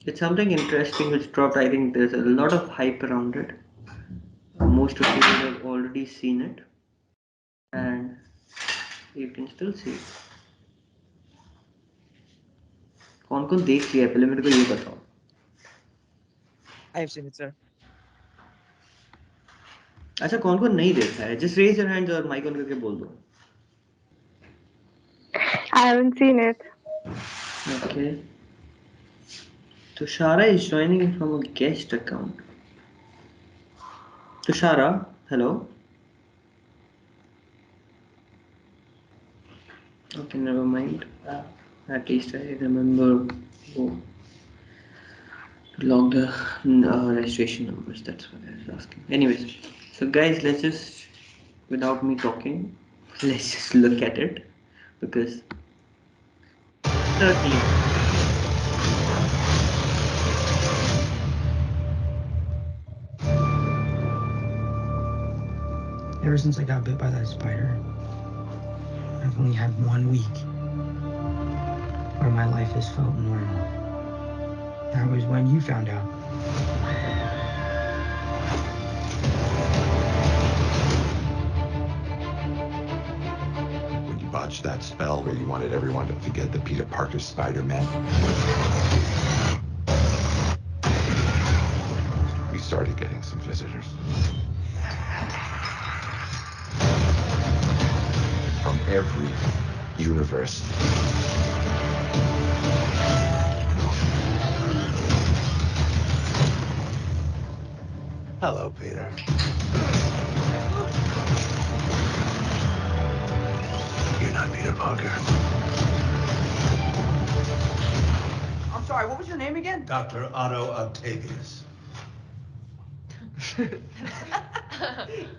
It's something interesting which dropped. I think there's a lot of hype around it. Most of you have already seen it, and you can still see it. कौन कौन देख लिया है? पहले मेरे को ये बताओ. I have seen it, sir. अच्छा कौन कौन नहीं देखा है? Just raise your hands और mic on करके बोल दो. I haven't seen it. Okay. Tushara is joining in from a guest account. Tushara, hello. Okay, never mind. At least I remember who to log the registration numbers. That's what I was asking. Anyways, so guys, let's just, without me talking, let's just look at it because 13. Ever since I got bit by that spider, I've only had 1 week where my life has felt normal. That was when you found out. When you botched that spell where you wanted everyone to forget that Peter Parker's Spider-Man, we started getting some visitors. From every universe. Hello, Peter. You're not Peter Parker. I'm sorry, what was your name again? Dr. Otto Octavius.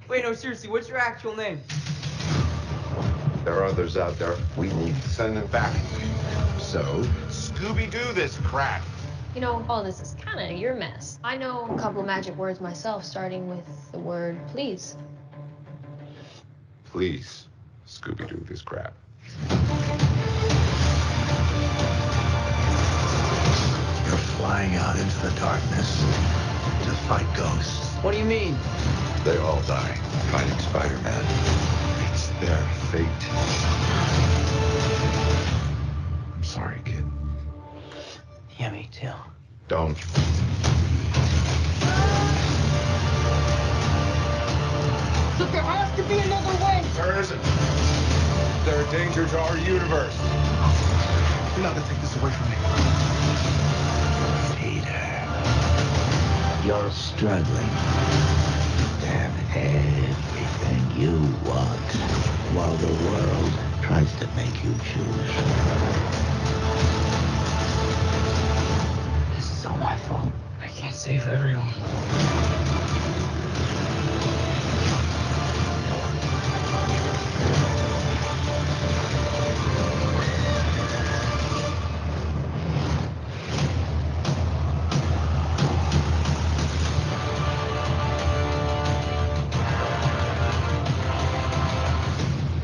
Wait, no, seriously, what's your actual name? There are others out there. We need to send them back. So, Scooby-Doo this crap. You know, all this is kind of your mess. I know a couple of magic words myself, starting with the word please. Please, Scooby-Doo this crap. You're flying out into the darkness to fight ghosts. What do you mean? They all die fighting Spider-Man. It's their fate. I'm sorry, kid. Yeah, me too. Don't. Look, there has to be another way! There isn't. They're a danger to our universe. You're not gonna take this away from me. Peter, you're struggling to have everything you want while the world tries to make you choose. This is all my fault. I can't save everyone.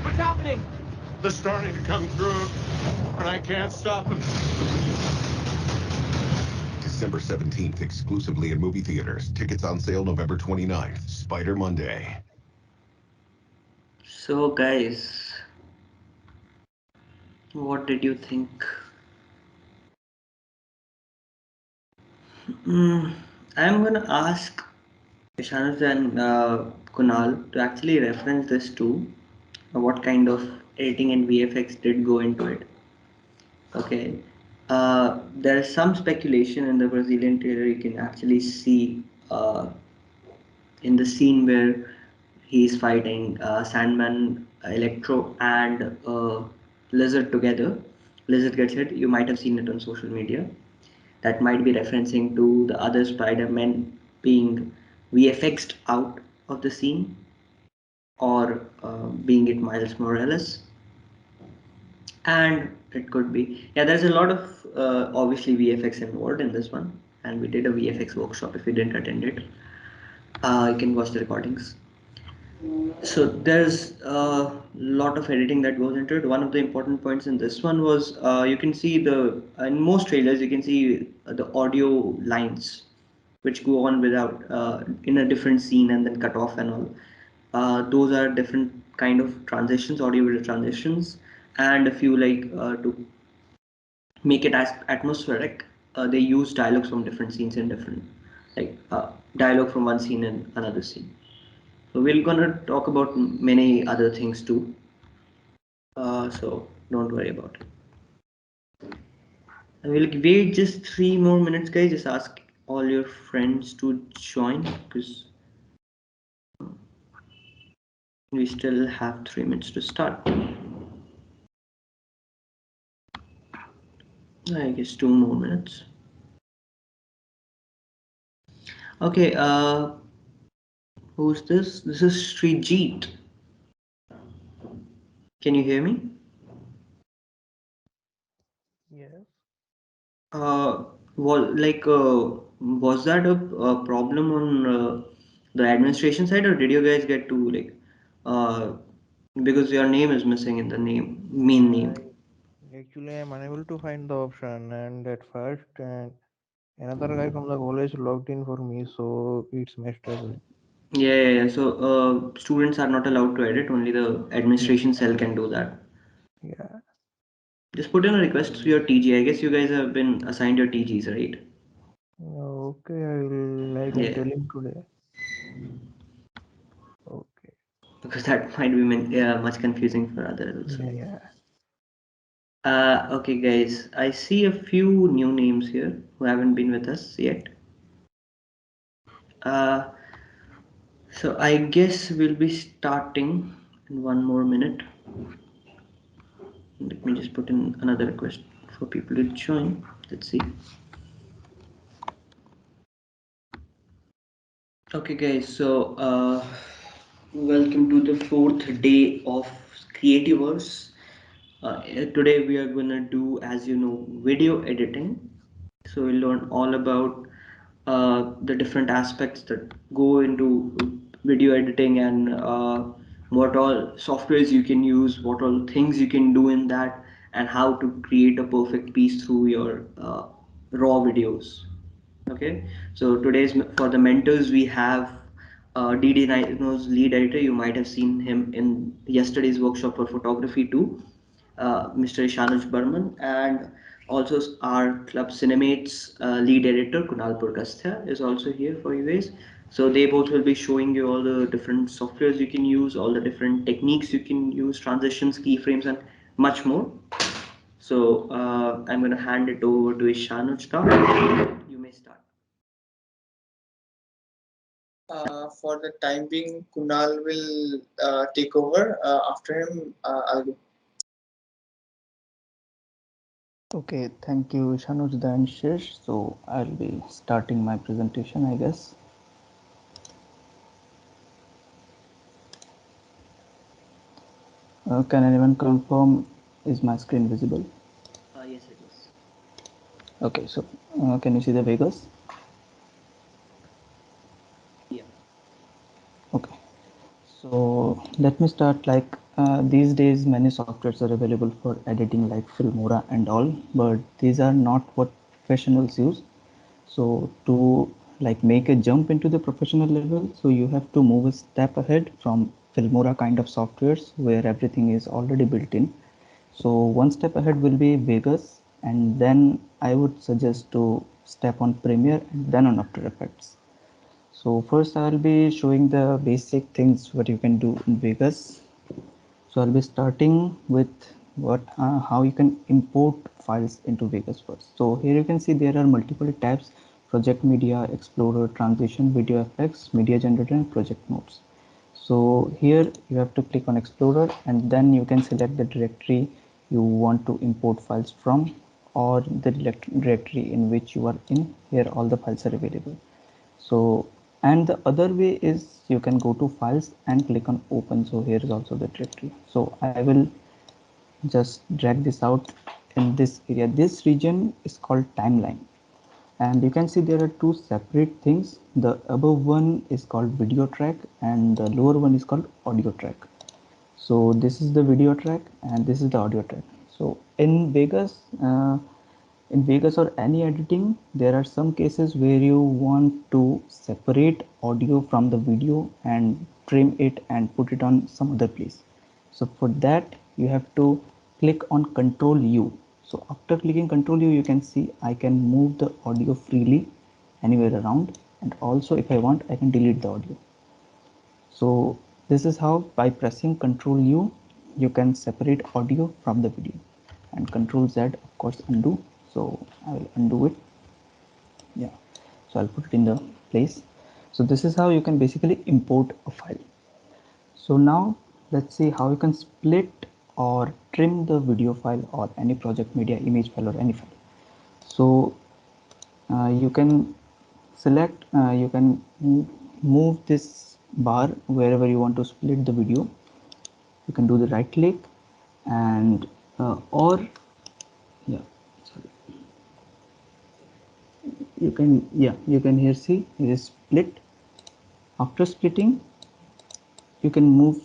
What's happening? They're starting to come through, and I can't stop them. December 17th, exclusively in movie theaters. Tickets on sale November 29th. Spider Monday. So guys, what did you think? I'm gonna ask Ishanuj and Kunal to actually reference this too. What kind of editing and VFX did go into it? Okay. There is some speculation in the Brazilian trailer. You can actually see in the scene where he's fighting Sandman, Electro, and Lizard together. Lizard gets hit. You might have seen it on social media. That might be referencing to the other Spider-Man being VFXed out of the scene, or being it Miles Morales. And it could be, yeah, there's a lot of obviously VFX involved in this one, and we did a VFX workshop. If you didn't attend it, you can watch the recordings. So there's a lot of editing that goes into it. One of the important points in this one was you can see in most trailers you can see the audio lines which go on without in a different scene and then cut off and all. Those are different kind of transitions, audio video transitions, and a few to make it as atmospheric. They use dialogues from different scenes in different dialogue from one scene in another scene. So we're gonna talk about many other things too. So don't worry about it. And we'll wait just 3 more minutes, guys. Just ask all your friends to join because we still have 3 minutes to start. I guess 2 more minutes. Okay, who's this? This is Srijit. Can you hear me? Yes. Uh, was that a problem on the administration side, or did you guys get to uh, because your name is missing in the main name? Actually, I'm unable to find the option, and at first, and another guy from the college logged in for me, so it's messed up. Yeah. So students are not allowed to edit. Only the administration cell can do that. Yeah. Just put in a request to your TG. I guess you guys have been assigned your TGs, right? Okay, I can Yeah, tell him today. Okay. because that might be much confusing for others also. Yeah. Okay, guys. I see a few new names here who haven't been with us yet. Uh, so I guess we'll be starting in 1 more minute. Let me just put in another request for people to join. Let's see. Okay, guys. So welcome to the fourth day of Creativerse. Today we are gonna do, as you know, video editing. So we'll learn all about the different aspects that go into video editing and what all softwares you can use, what all things you can do in that, and how to create a perfect piece through your raw videos. Okay, so today's for the mentors we have De-Desino's lead editor. You might have seen him in yesterday's workshop for photography too, Mr. Ishanuj Barman, and also our club Cinemates lead editor Kunal Purkayastha is also here for you guys. So they both will be showing you all the different softwares you can use, all the different techniques you can use, transitions, keyframes, and much more. So I'm going to hand it over to Ishanuj now. You may start. For the time being, Kunal will take over. After him, I'll go. Okay, thank you, Ishanuj and Shish. So I'll be starting my presentation, I guess. Can anyone confirm, is my screen visible? Yes, it is. Okay, so can you see the Vegas? Yeah. Okay, so let me start. These days, many softwares are available for editing, like Filmora and all, but these are not what professionals use. So to make a jump into the professional level, so you have to move a step ahead from Filmora kind of softwares where everything is already built in. So one step ahead will be Vegas, and then I would suggest to step on Premiere and then on After Effects. So first I'll be showing the basic things what you can do in Vegas. So I'll be starting with how you can import files into Vegas first. So here you can see there are multiple tabs: project media, explorer, transition, video effects, media generator, and project notes. So here you have to click on explorer, and then you can select the directory you want to import files from, or the directory in which you are in. Here all the files are available. So, and the other way is you can go to files and click on open. So here is also the directory. So I will just drag this out in this area. This region is called timeline. and you can see there are two separate things. The above one is called video track and the lower one is called audio track. So this is the video track and this is the audio track. So in Vegas or any editing, there are some cases where you want to separate audio from the video and trim it and put it on some other place. So for that you have to click on Control U. So after clicking Control U, you can see I can move the audio freely anywhere around, and also if I want I can delete the audio. So this is how, by pressing Control U, you can separate audio from the video, and Control Z of course undo. So I will undo it. Yeah, so I'll put it in the place. So this is how you can basically import a file. So now let's see how you can split or trim the video file or any project media, image file or any file. So you can select, you can move this bar wherever you want to split the video. You can do the right click and or yeah, sorry, you can here see it is split. After splitting, you can move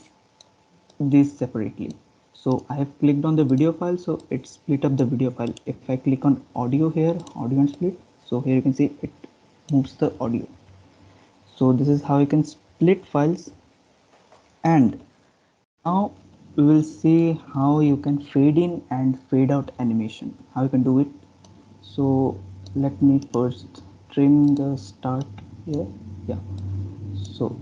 these separately. So I have clicked on the video file, so it split up the video file. If I click on audio here, audio and split, so here you can see it moves the audio. So this is how you can split files. And now we will see how you can fade in and fade out animation, how you can do it. So let me first trim the start here. Yeah, so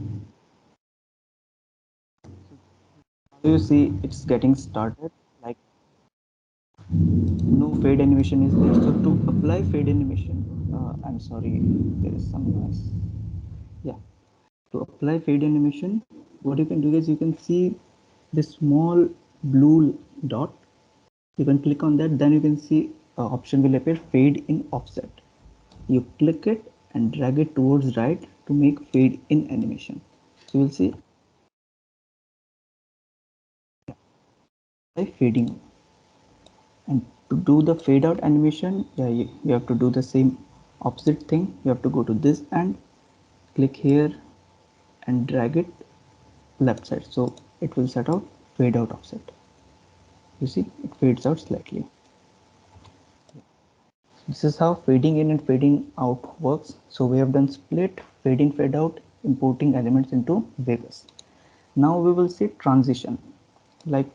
you see it's getting started, like no fade animation is there. So to apply fade animation, I'm sorry, there is some noise. Yeah, to apply fade animation, what you can do is you can see this small blue dot. You can click on that, then you can see option will appear, fade in offset. You click it and drag it towards right to make fade in animation. So you will see by fading. And to do the fade out animation, yeah, you have to do the same opposite thing. You have to go to this and click here and drag it left side, so it will set out fade out offset. You see it fades out slightly. This is how fading in and fading out works. So we have done split, fade in, fade out, importing elements into Vegas. Now we will see transition. Like,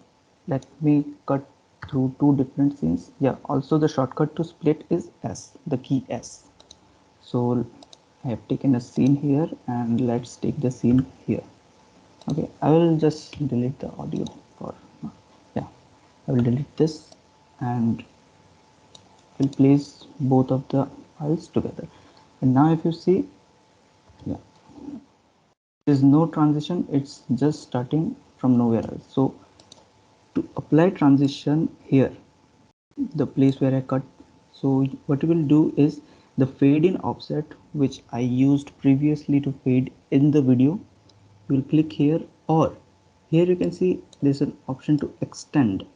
let me cut through two different scenes. Yeah, also the shortcut to split is S, the key S. So I have taken a scene here and let's take the scene here. Okay, I will just delete the audio for, yeah, I will delete this and will place both of the files together. And now if you see, yeah, there is no transition, it's just starting from nowhere else. So to apply transition here, the place where I cut, so what you will do is the fade in offset which I used previously to fade in the video, you will click here, or here you can see there's an option to extend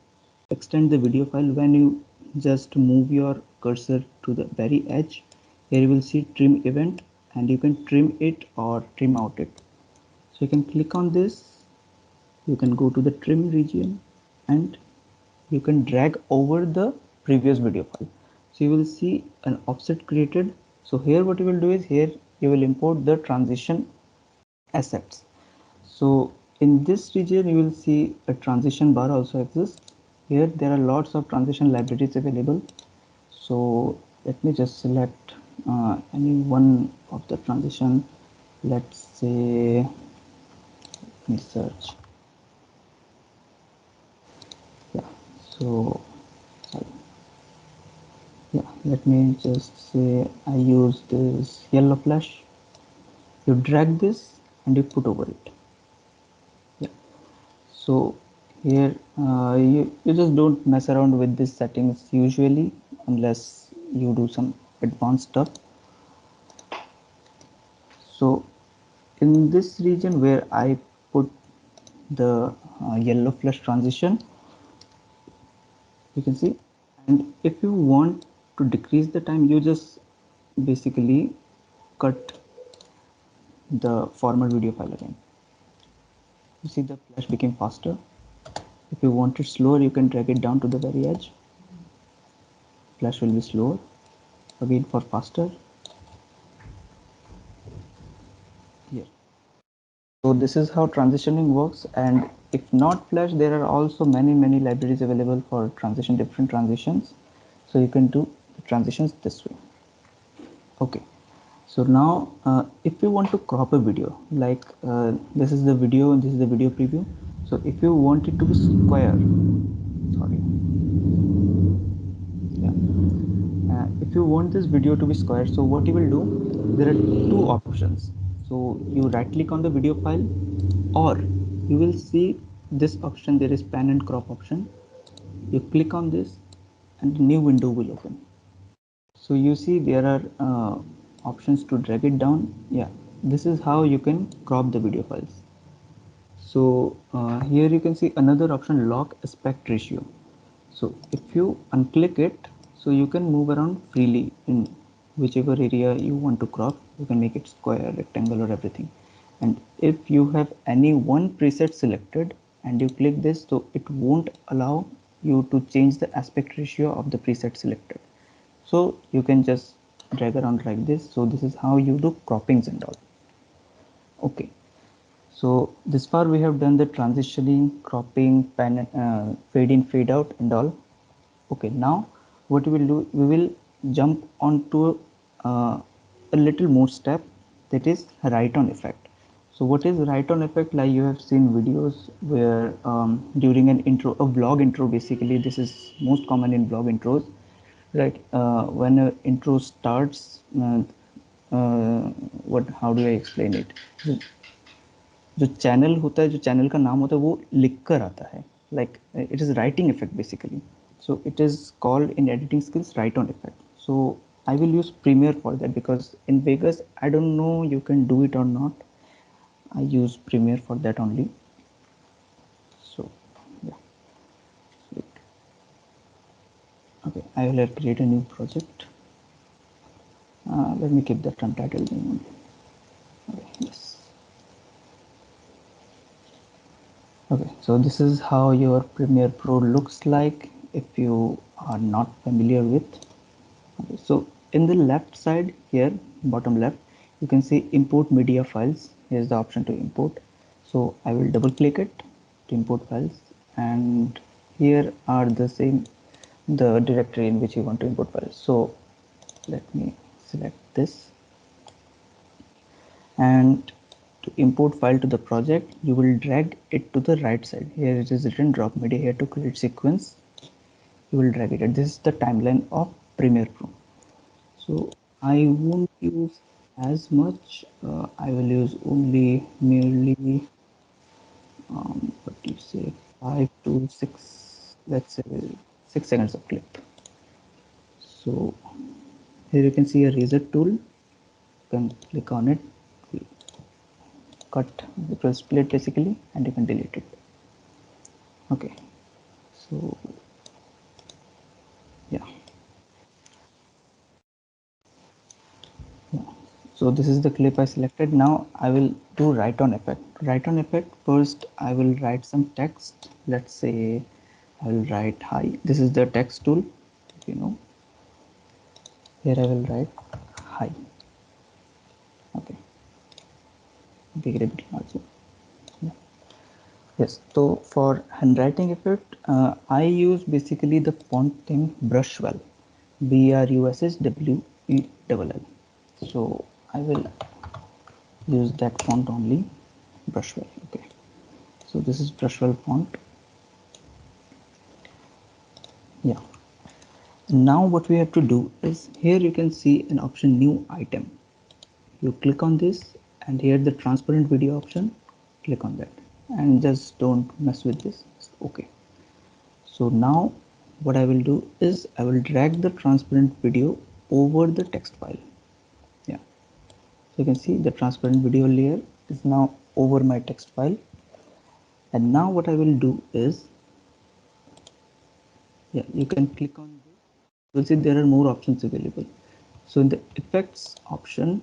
the video file. When you just move your cursor to the very edge, here you will see trim event and you can trim it or trim out it. So you can click on this, you can go to the trim region and you can drag over the previous video file. So you will see an offset created. So here what you will do is here you will import the transition assets. So in this region you will see a transition bar also exists. Here there are lots of transition libraries available. So let me just select any one of the transition. Let's say, let me search. Yeah, so yeah, let me just say I use this yellow flash. You drag this and you put over it. Yeah, so here you just don't mess around with these settings usually unless you do some advanced stuff. So in this region where I put the yellow flash transition, you can see, and if you want to decrease the time, you just basically cut the format video file again. You see the flash became faster. If you want it slower, you can drag it down to the very edge. Flash will be slower. Again for faster. Here. So this is how transitioning works, and if not Flash, there are also many libraries available for different transitions. So you can do the transitions this way. Okay. So now if you want to crop a video, like this is the video preview. So if you want it to be square, sorry, yeah, if you want this video to be square, so what you will do, there are two options. So you right click on the video file, or you will see this option, there is pan and crop option. You click on this and a new window will open. So you see there are options to drag it down. Yeah, this is how you can crop the video files. So here you can see another option, lock aspect ratio. So if you unclick it, so you can move around freely in whichever area you want to crop. You can make it square, rectangle, or everything. And if you have any one preset selected and you click this, so it won't allow you to change the aspect ratio of the preset selected. So you can just drag around like this. So this is how you do croppings and all. Okay. So this far we have done the transitioning, cropping, fade in, fade out and all. Okay, now what we will do, we will jump onto a little more step, that is write on effect. So what is write on effect? Like you have seen videos where during an intro, a vlog intro, basically this is most common in vlog intros, right? When an intro starts, what, how do I explain it? जो channel होता है, जो channel का नाम होता है, वो लिख कर आता है, like it is writing effect basically. So it is called in editing skills write on effect. So I will use Premiere for that, because in Vegas I don't know you can do it or not. I use Premiere for that only. So yeah, okay, I will create a new project. Let me keep that untitled name only. Okay, yes. Okay, so this is how your Premiere Pro looks like if you are not familiar with. Okay, so in the left side here, bottom left, you can see import media files. Here's the option to import. So I will double click it to import files, and here are the directory in which you want to import files. So let me select this, and to import file to the project, you will drag it to the right side. Here it is written drop media, here to create sequence. You will drag it. This is the timeline of Premiere Pro. So I won't use as much. I will use only merely what do you say, 5 to 6, let's say 6 seconds of clip. So here you can see a razor tool. You can click on it, cut, it will split basically, and you can delete it. Okay, so yeah. So this is the clip I selected. Now I will do write on effect. Write on effect, first I will write some text. Let's say I will write hi. This is the text tool, you know. Here I will write hi. Okay, make it a bit larger. Yeah. Yes, so for handwriting effect, I use basically the font name Brushwell, Brushwell. So I will use that font only, Brushwell. Okay, so this is Brushwell font. Yeah, now what we have to do is, here you can see an option new item. You click on this, and here the transparent video option, click on that, and just don't mess with this. Okay, so now what I will do is I will drag the transparent video over the text file. Yeah, so you can see the transparent video layer is now over my text file. And now what I will do is, yeah, you can click on this. You will see there are more options available. So in the effects option,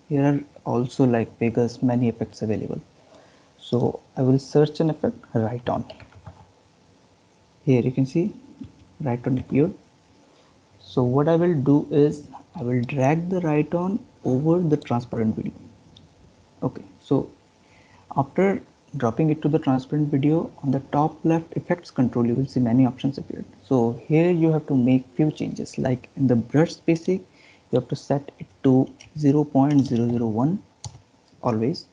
here are also like Vegas many effects available. So I will search an effect, write on. Here you can see write on appeared. So what I will do is I will drag the write on over the transparent video. Okay, so after dropping it to the transparent video, on the top left effects control you will see many options appeared. So here you have to make few changes, like in the brush spacing you have to set it to 0.001 always,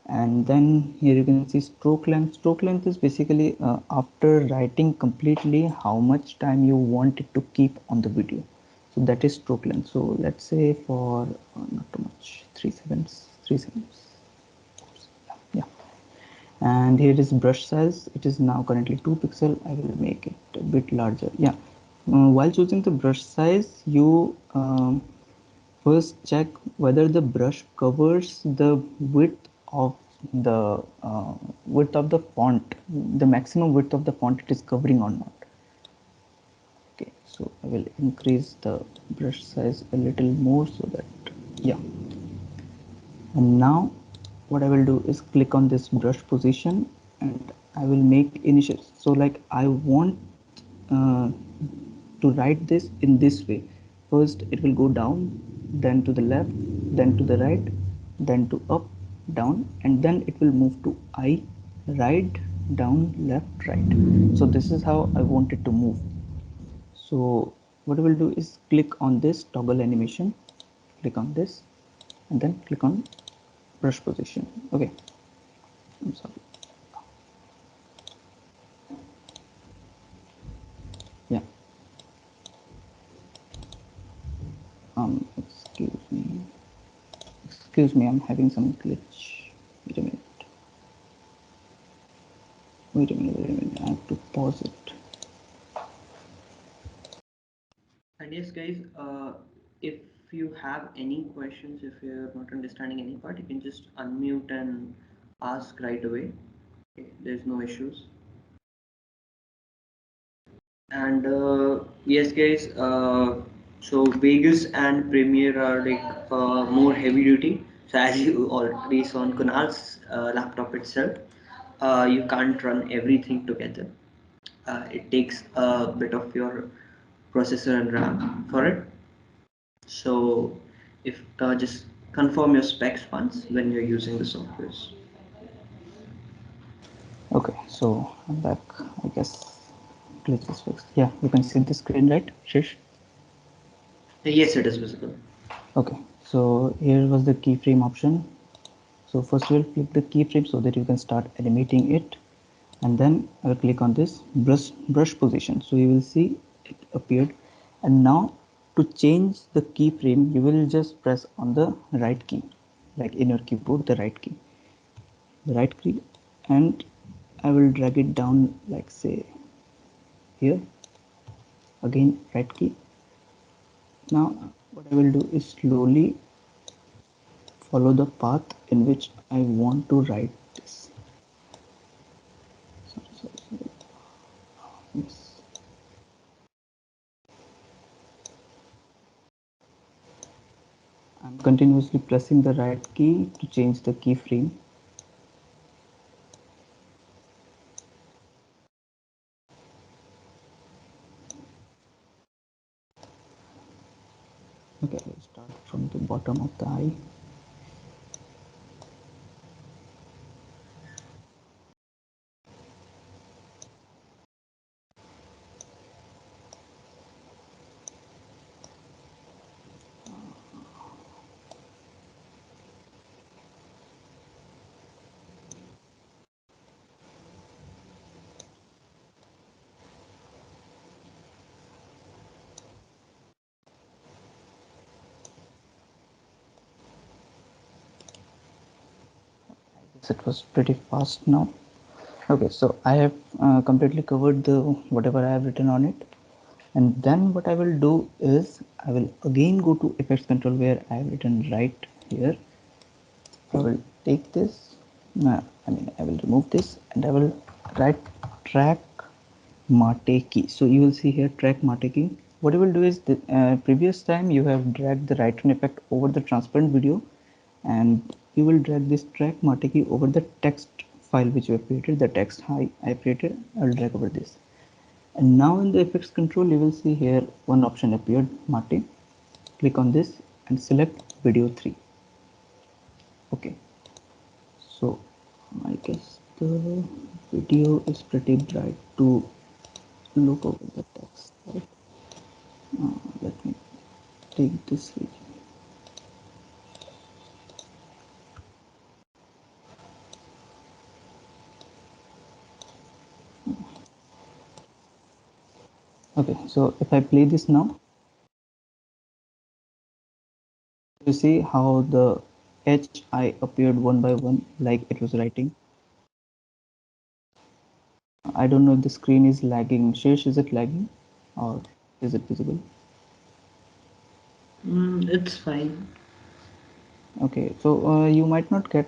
and then here you can see stroke length. Stroke length is basically after writing completely how much time you want it to keep on the video, so that is stroke length. So let's say for not too much, 3 seconds. Yeah, and here is brush size. It is now currently 2 pixel. I will make it a bit larger. Yeah, while choosing the brush size you first check whether the brush covers the width of the font, the maximum width of the font it is covering or not. Okay, so I will increase the brush size a little more so that, yeah. And now what I will do is click on this brush position and I will make initial. So like I want uh, to write this in this way. First it will go down, then to the left, then to the right, then to up, down, and then it will move to I, right, down, left, right. So this is how I want it to move. So what I will do is click on this toggle animation, click on this, and then click on brush position. Okay, I'm sorry. Yeah. Excuse me, I'm having some glitch. Wait a minute. I have to pause it. And yes, guys, if you have any questions, if you're not understanding any part, you can just unmute and ask right away. Okay, there's no issues. And yes, guys, so Vegas and Premiere are like more heavy duty. So as you already saw on Kunal's laptop itself, you can't run everything together. It takes a bit of your processor and RAM for it. So if just confirm your specs once when you're using the softwares. Okay, so I'm back. I guess glitch is fixed. Yeah, you can see the screen, right, Shish? Yes, it is visible. Okay, so here was the keyframe option. So first we'll click the keyframe so that you can start animating it, and then I will click on this brush position. So you will see it appeared, and now to change the keyframe you will just press on the right key, like in your keyboard, the right key, and I will drag it down, like say here. Again right key. Now what I will do is slowly follow the path in which I want to write this. Sorry. Yes. I'm continuously pressing the right key to change the keyframe. Okay, let's start from the bottom of the eye. It was pretty fast now. Okay, so I have completely covered the whatever I have written on it, and then what I will do is I will again go to effects control where I have written right here. I will take this, I will remove this, and I will write track mate key. So you will see here track mate key. what you will do is the previous time you have dragged the right turn effect over the transparent video, and you will drag this track Matiki over the text file which you have created, the text I created. I will drag over this, and now in the effects control you will see here one option appeared, Mate. Click on this and select video 3. Okay, so I guess the video is pretty bright to look over the text, right? Let me take this region. Okay, so if I play this now, you see how the HI appeared one by one like it was writing. I don't know if the screen is lagging. Shesh, is it lagging or is it visible? It's fine. Okay, so you might not get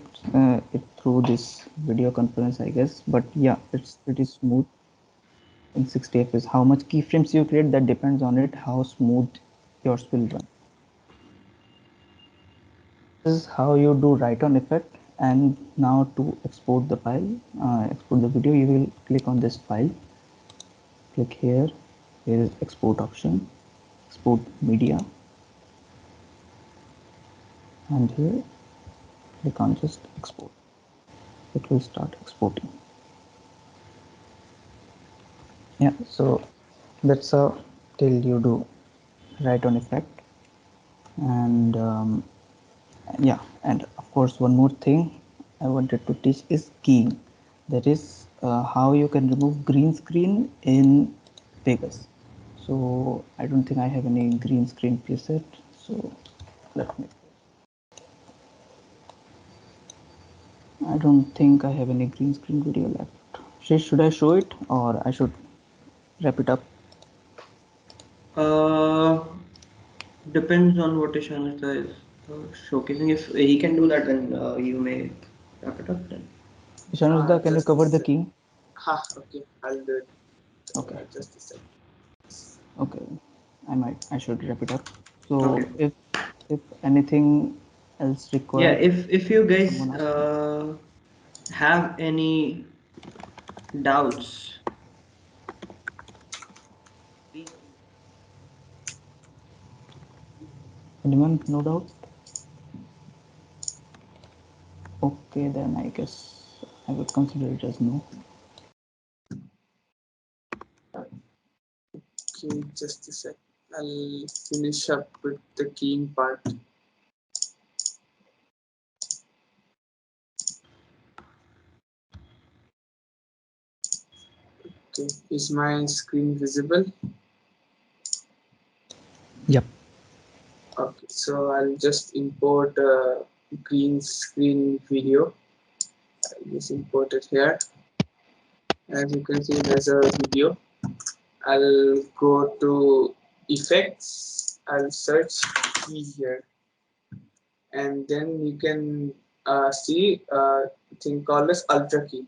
it through this video conference, I guess, but yeah, it's pretty smooth in 60 fps. How much keyframes you create, that depends on it, how smooth yours will run. This is how you do write on effect. And now to export the file, export the video, you will click on this file, click here, here is export option, export media, and here click on just export. It will start exporting. Yeah, so that's how till you do write on effect. And yeah, and of course one more thing I wanted to teach is keying. That is how you can remove green screen in Vegas. So I don't think I have any green screen preset, so let me, I don't think I have any green screen video left. Should I show it or I should wrap it up? Uh, Depends on what Ishanuj is showcasing. If he can do that, then you may wrap it up then. Ishanuj, can you Just cover the key? okay, I'll do it. Okay. Just a sec. Okay, I should wrap it up. So Okay. if anything else Yeah, required, if you guys someone ask me. have any doubts, please. Anyone? No doubt? Okay, then I guess I would consider it as no. Okay, just a sec. I'll finish up with the keying part. Okay, is my screen visible? Yep. Okay, so I'll just import a green screen video. I'll just import it here. As you can see, there's a video. I'll go to effects. I'll search key here, and then you can see a thing called as ultra key.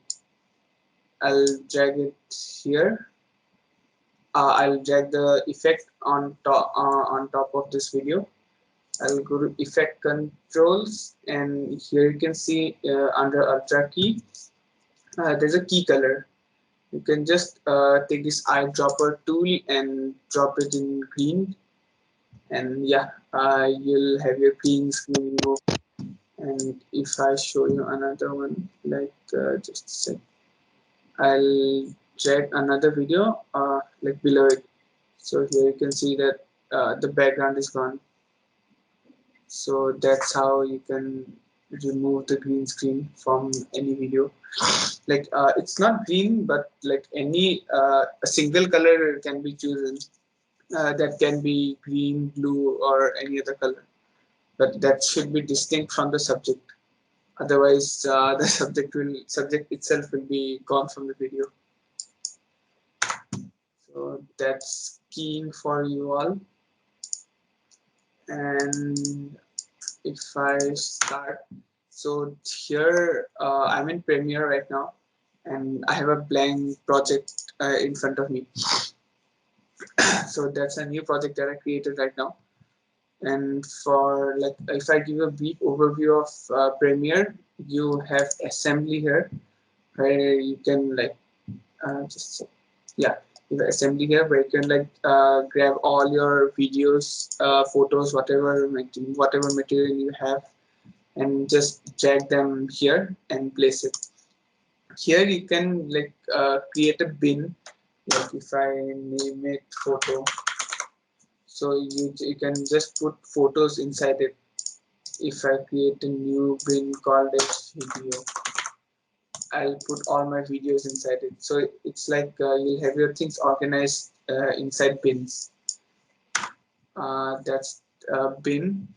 I'll drag it here. I'll drag the effect on top of this video. I'll go to effect controls, and here you can see under ultra key there's a key color. You can just take this eyedropper tool and drop it in green, and yeah, you'll have your green screen removed. And if I show you another one, like just a sec, I'll drag another video like below it. So here you can see that the background is gone. So that's how you can remove the green screen from any video. Like it's not green, but like any a single color can be chosen. That can be green, blue, or any other color. But that should be distinct from the subject. Otherwise, the subject itself will be gone from the video. So that's keying for you all. And if I start, so here I'm in Premiere right now, and I have a blank project in front of me. So that's a new project that I created right now. And for like, if I give a brief overview of Premiere, you have assembly here, where you can like you have assembly here where you can like grab all your videos, photos, whatever material you have, and just drag them here and place it. Here you can like create a bin. Like if I name it photo, so you can just put photos inside it. If I create a new bin called as video, I'll put all my videos inside it. So it's like you'll have your things organized inside bins. That's bin.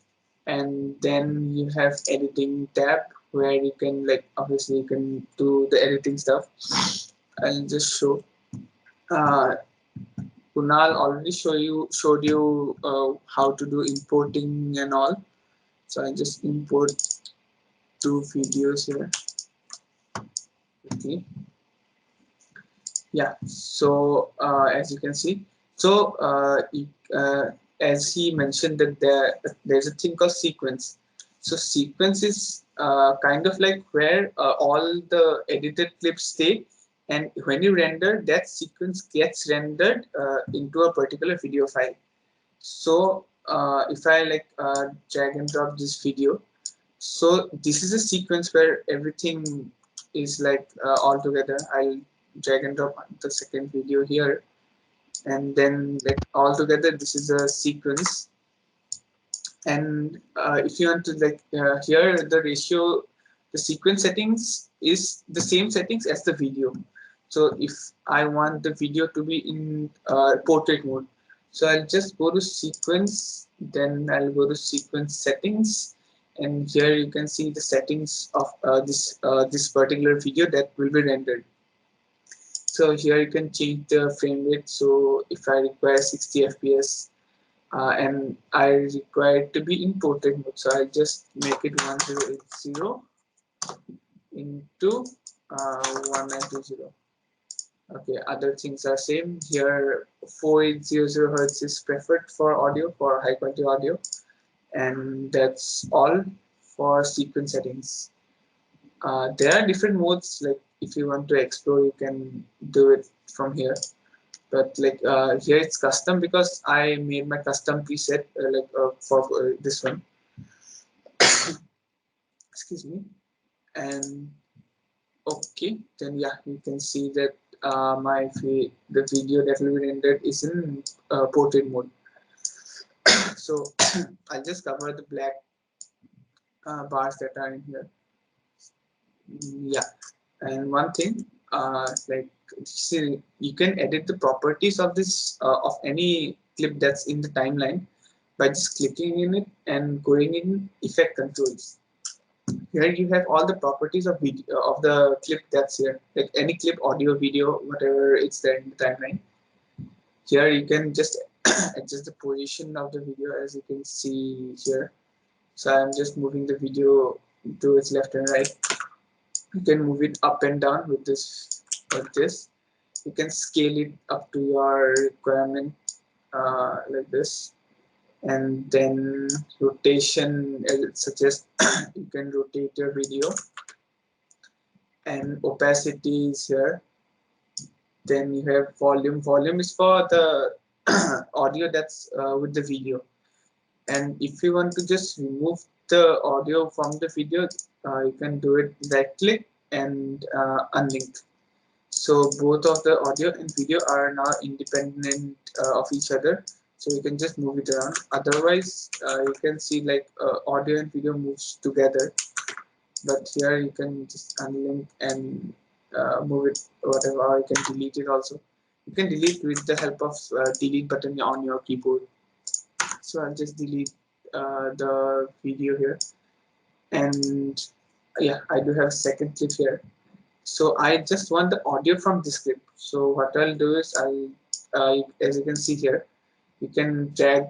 And then you have editing tab where you can like, obviously you can do the editing stuff. I'll just show. Kunal already showed you how to do importing and all. So I just import 2 videos here. Okay. Yeah. So as you can see, so as he mentioned that there's a thing called sequence. So sequence is kind of like where all the edited clips stay, and when you render, that sequence gets rendered into a particular video file. So if I like drag and drop this video, so this is a sequence where everything is like all together. I'll drag and drop the second video here, and then like all together this is a sequence. And if you want to like here the ratio, the sequence settings is the same settings as the video. So if I want the video to be in portrait mode, so I'll just go to sequence, then I'll go to sequence settings, and here you can see the settings of this particular video that will be rendered. So here you can change the frame rate. So if I require 60 fps and I require it to be in portrait mode, so I'll just make it 1080 into 1920. Okay, other things are same. Here 4800 Hertz is preferred for audio, for high quality audio, and that's all for sequence settings. There are different modes, like if you want to explore you can do it from here, but like here it's custom because I made my custom preset for this one. Excuse me. And okay, then yeah, you can see that the video that will be rendered is in portrait mode. So I'll just cover the black bars that are in here. Yeah, and one thing, like see, you can edit the properties of this of any clip that's in the timeline by just clicking in it and going in effect controls. Here you have all the properties of video of the clip that's here, like any clip, audio, video, whatever it's there in the timeline. Here you can just adjust the position of the video, as you can see here. So I'm just moving the video to its left and right. You can move it up and down with this, like this. You can scale it up to your requirement, like this. And then rotation, as it suggests, you can rotate your video. And opacity is here. Then you have volume. Volume is for the audio that's with the video. And if you want to just remove the audio from the video, you can do it right click and unlink. So both of the audio and video are now independent of each other. So you can just move it around. Otherwise, you can see like audio and video moves together. But here you can just unlink and move it whatever, or you can delete it also. You can delete with the help of delete button on your keyboard. So I'll just delete the video here. And yeah, I do have a second clip here. So I just want the audio from this clip. So what I'll do is as you can see here, you can drag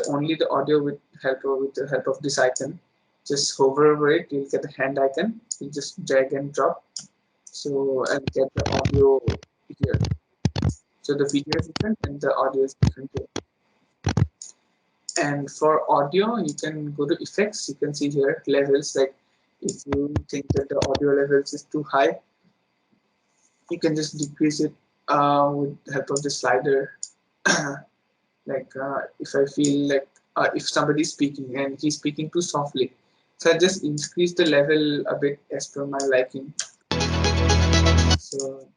only the audio with the help of this icon. Just hover over it, you'll get the hand icon. You just drag and drop. So I'll get the audio here. So the video is different and the audio is different here. And for audio, you can go to effects. You can see here levels. Like if you think that the audio levels is too high, you can just decrease it with the help of the slider. Like if I feel like if somebody's speaking and he's speaking too softly, so I just increase the level a bit as per my liking. So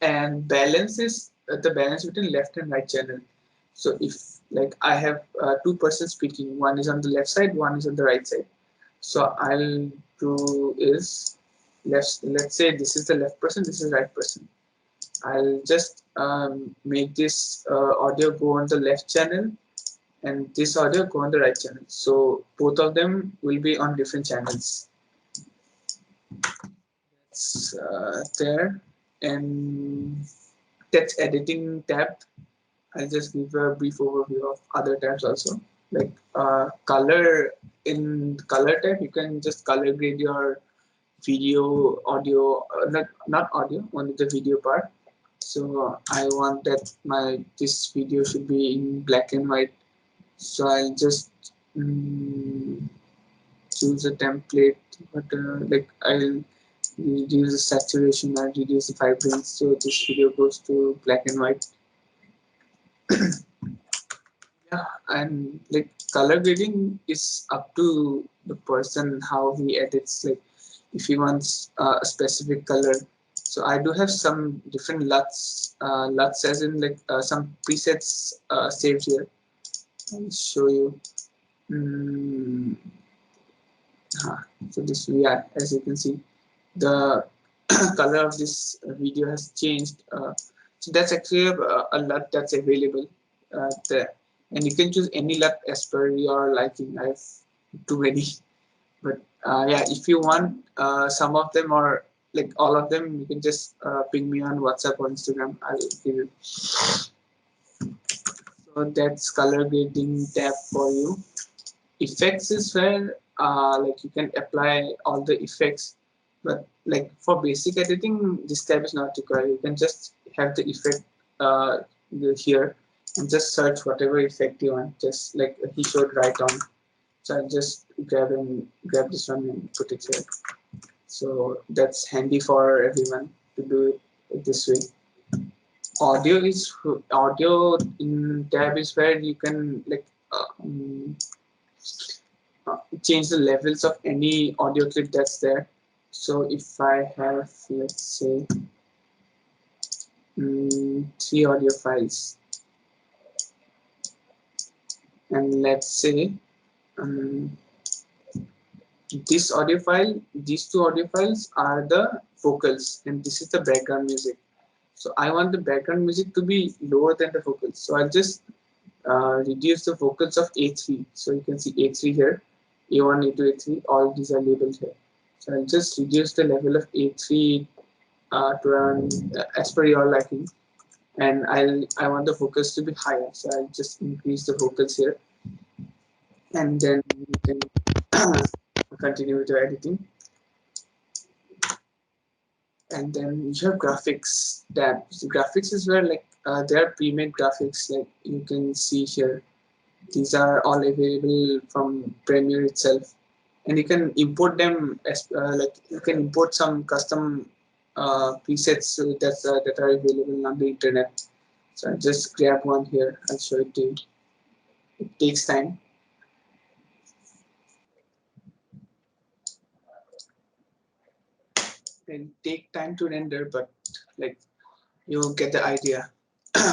and balance is the balance between left and right channel. So if like I have two persons speaking, one is on the left side, one is on the right side. So I'll do is let's say this is the left person, this is the right person. I'll just make this audio go on the left channel and this audio go on the right channel. So both of them will be on different channels. That's there. And text editing tab. I'll just give a brief overview of other tabs also. Like color, in color tab, you can just color grade your video, audio, not audio, only the video part. So I want that this video should be in black and white. So I'll just choose a template, but like I'll reduce the saturation and reduce the vibrance, so this video goes to black and white. Yeah, and like color grading is up to the person how he edits. Like if he wants a specific color, so I do have some different LUTs as in like some presets saved here. I'll show you. So this, yeah, as you can see, the color of this video has changed. So that's actually a LUT that's available there, and you can choose any LUT as per your liking. I have too many, but yeah, if you want some of them or like all of them, you can just ping me on WhatsApp or Instagram. I'll give you. So that's color grading tab for you. Effects is where like you can apply all the effects, but like for basic editing this tab is not required. You can just have the effect here and just search whatever effect you want, just like he showed right on. So I'll just grab this one and put it here. So that's handy for everyone to do it this way. Audio in tab is where you can like change the levels of any audio clip that's there. So if I have, let's say, 3 audio files, and let's say this audio file, these 2 audio files are the vocals and this is the background music. So I want the background music to be lower than the vocals. So I'll just reduce the vocals of A3. So you can see A3 here, A1, A2, A3, all these are labeled here. So I'll just reduce the level of A3 to around as per your liking, and I want the vocals to be higher. So I'll just increase the vocals here, and then you can continue with your editing. And then you have graphics tab. So graphics is where like there are pre-made graphics, like you can see here. These are all available from Premiere itself, and you can import them as like you can import some custom presets that are available on the internet. So I'll just grab one here. I'll show it to you. It takes time. It'll take time to render, but like you'll get the idea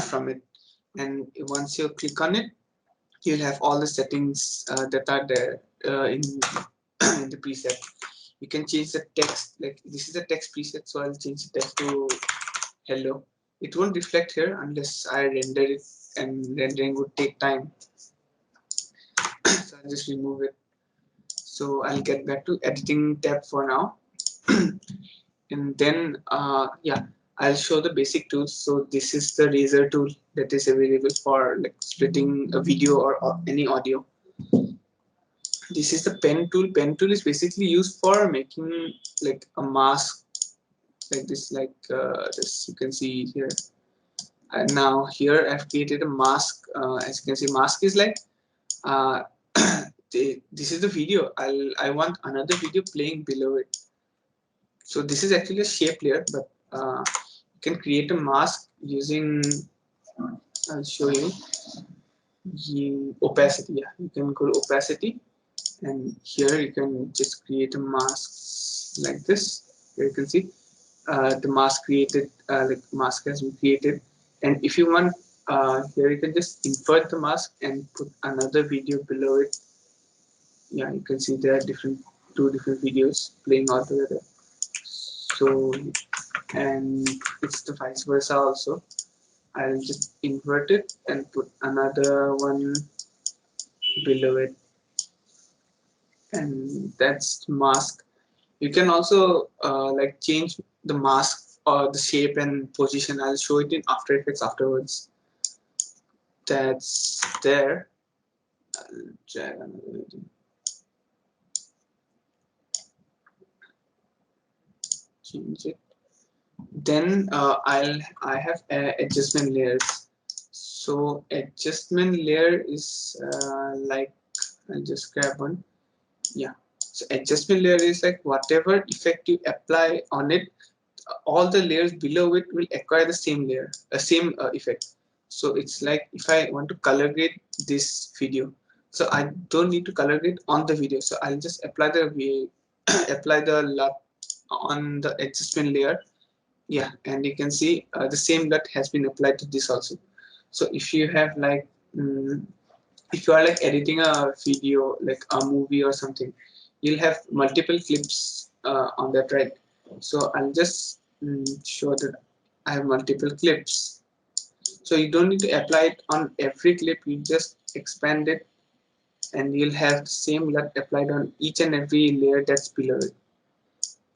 from it. And once you click on it, you'll have all the settings that are there in the preset. You can change the text, like this is a text preset, so I'll change the text to hello. It won't reflect here unless I render it, and rendering would take time. So I'll just remove it. So I'll get back to editing tab for now. And then yeah, I'll show the basic tools. So this is the razor tool that is available for like splitting a video or any audio. This is the pen tool. Pen tool is basically used for making like a mask, like this, this you can see here. And now here I've created a mask. As you can see, mask is like this is the video. I want another video playing below it. So this is actually a shape layer, but you can create a mask using. I'll show you. Opacity. Yeah, you can go to opacity, and here you can just create a mask like this. Here you can see the mask created, mask has been created. And if you want, here you can just invert the mask and put another video below it. Yeah, you can see there are two different videos playing all together. So, and it's the vice versa also. I'll just invert it and put another one below it, and that's mask. You can also change the mask or the shape and position. I'll show it in After Effects afterwards. That's there. I'll drag another. Change it. Then I have adjustment layers. So adjustment layer is I'll just grab one. Yeah. So adjustment layer is like whatever effect you apply on it, all the layers below it will acquire the same layer, same effect. So it's like if I want to color grade this video, so I don't need to color grade on the video. So I'll just apply the apply the LUT on the adjustment layer. Yeah, and you can see the same LUT has been applied to this also. So if you have if you are like editing a video, like a movie or something, you'll have multiple clips on that, right? So I'll just show that I have multiple clips. So you don't need to apply it on every clip, you just expand it and you'll have the same LUT applied on each and every layer that's below it.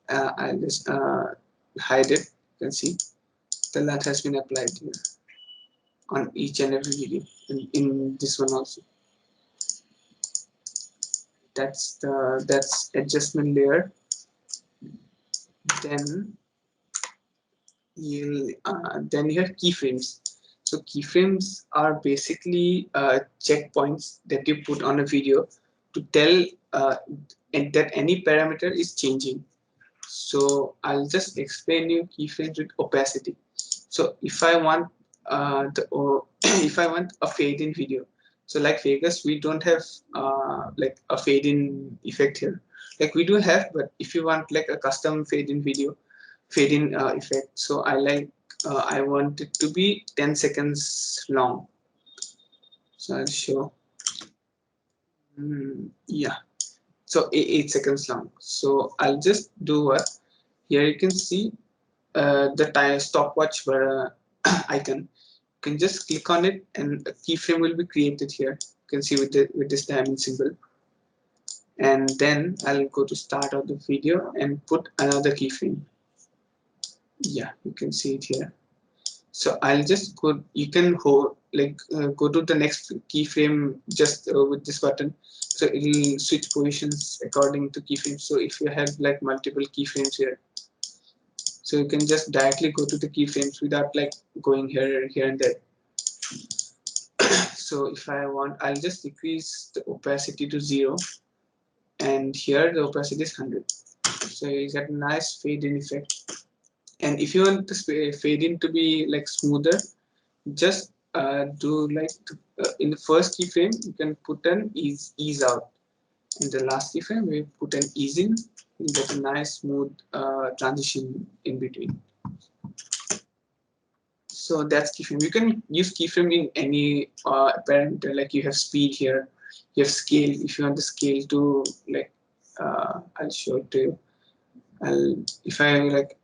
I'll just hide it. You can see the LUT has been applied here on each and every video, in this one also. That's adjustment layer. Then you have keyframes. So keyframes are basically checkpoints that you put on a video to tell that any parameter is changing. So I'll just explain you keyframes with opacity. So if I want if I want a fade in video, so like Vegas, we don't have like a fade in effect here. Like we do have, but if you want like a custom fade in video, fade in effect, so I want it to be 10 seconds long. So I'll show. Yeah, so 8 seconds long. So I'll just do what here. You can see the time stopwatch icon. You can just click on it and a keyframe will be created here. You can see with this diamond symbol. And then I'll go to start of the video and put another keyframe. Yeah, you can see it here. So I'll just go. You can go to the next keyframe just with this button. So it'll switch positions according to keyframes. So if you have like multiple keyframes here, so you can just directly go to the keyframes without like going here and there. So if I want, I'll just decrease the opacity to 0, and here the opacity is 100. So you get a nice fade in effect. And if you want the fade in to be like smoother, just do like in the first keyframe you can put an ease out. In the last keyframe we put an ease in. You get a nice smooth transition in between. So that's keyframe. You can use keyframe in any parameter. Like you have speed here, you have scale. If you want the scale to like, I'll show it to you. If I like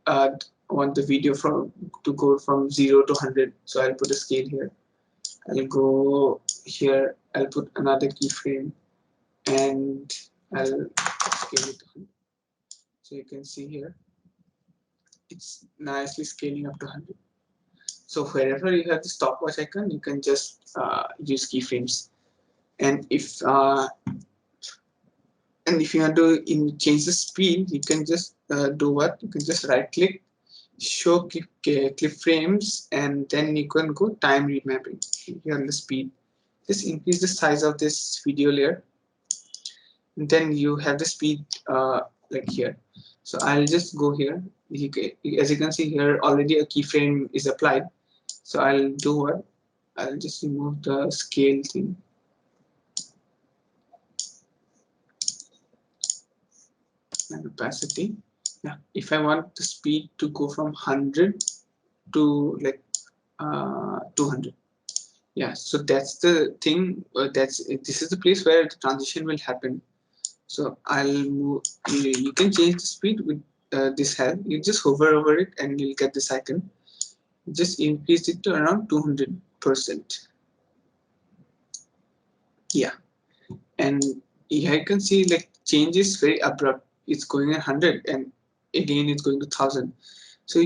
want the video to go from 0 to 100, so I'll put a scale here. I'll go here. I'll put another keyframe, and I'll scale it to 100. So you can see here, it's nicely scaling up to 100. So wherever you have the stopwatch icon, you can just use keyframes. And if you want to change the speed, you can just do what? You can just right click show clip frames, and then you can go time remapping here on the speed. Just increase the size of this video layer, and then you have the speed like here. So I'll just go here. As you can see here, already a keyframe is applied. So I'll do what? I'll just remove the scale thing. And opacity. Yeah, if I want the speed to go from 100 to like 200. Yeah, so that's the thing. This is the place where the transition will happen. So I'll move. You can change the speed with this help. You just hover over it and you'll get this icon. Just increase it to around 200%. Yeah, and here you can see like change is very abrupt. It's going at 100 and again it's going to 1000. So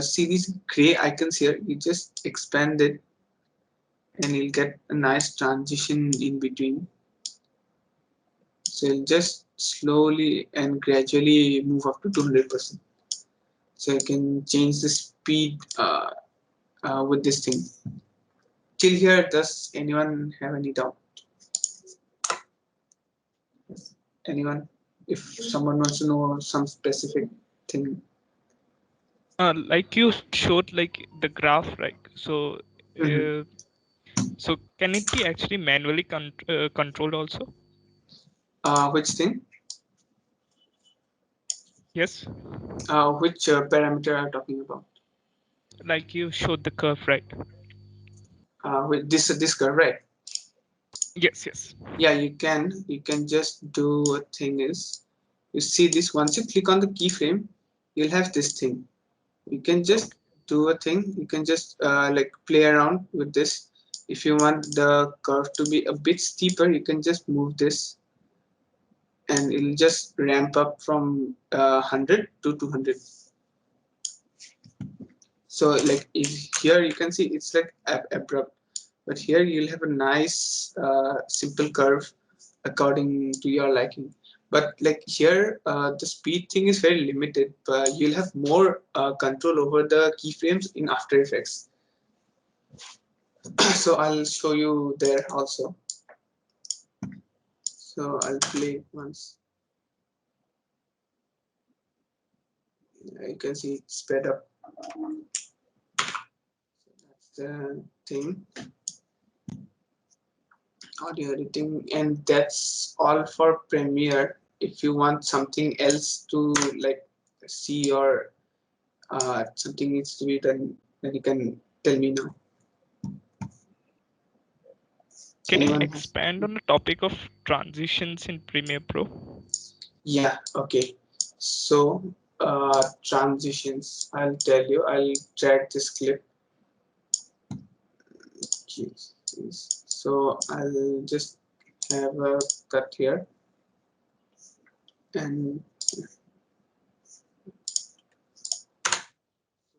see these gray icons here. You just expand it and you'll get a nice transition in between. So you'll just slowly and gradually move up to 200%. So you can change the speed with this thing. Till here, does anyone have any doubt? Anyone? If someone wants to know some specific thing. Like you showed like the graph, right? So so can it be actually manually controlled also? Which thing? Yes. Which parameter are you talking about? Like you showed the curve, right? With this curve, right? Yes, yes. Yeah, you can just do a thing is, you see this, once you click on the keyframe, you'll have this thing. You can just do a thing. You can just like play around with this. If you want the curve to be a bit steeper, you can just move this and it'll just ramp up from 100 to 200. So like here you can see it's like abrupt, but here you'll have a nice simple curve according to your liking. But like here the speed thing is very limited, but you'll have more control over the keyframes in After Effects. So I'll show you there also. So I'll play once. You can see it's sped up. So that's the thing. Audio editing, and that's all for Premiere. If you want something else to like see or something needs to be done, then you can tell me now. Can you Anyone expand on the topic of transitions in Premiere Pro? Yeah, okay. So transitions, I'll tell you. I'll drag this clip. Jeez. So I'll just have a cut here, and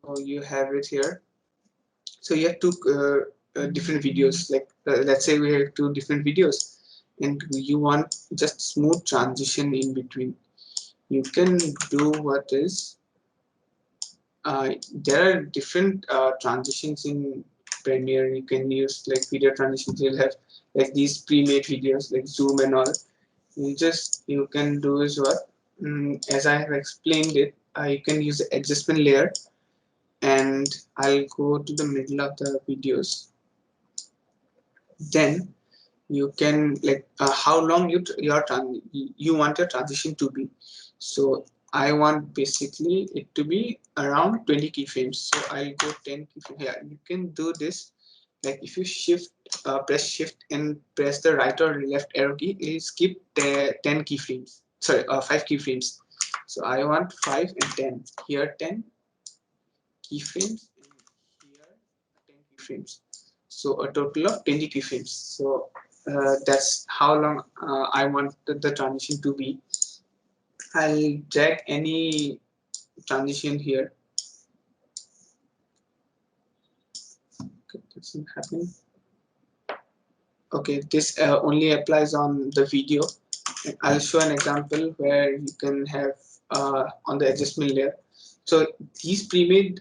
so you have it here. So you have two different videos. Like let's say we have two different videos, and you want just smooth transition in between. You can do what is. There are different transitions in Premiere. You can use like video transitions. You'll have like these pre-made videos like zoom and all. You can do is what, as I have explained it. You can use the adjustment layer, and I'll go to the middle of the videos. Then you can like how long you want your transition to be. So I want basically it to be around 20 keyframes. So I'll go 10 keyframes here. You can do this like if you press shift and press the right or left arrow key, it'll skip the 10 keyframes. Sorry, 5 keyframes. So I want 5 and 10. Here 10 keyframes and here 10 keyframes. So a total of 20 keyframes. So that's how long I want the transition to be. I'll drag any transition here. Okay, that's not happening. Okay, this only applies on the video. I'll show an example where you can have on the adjustment layer. So these pre-made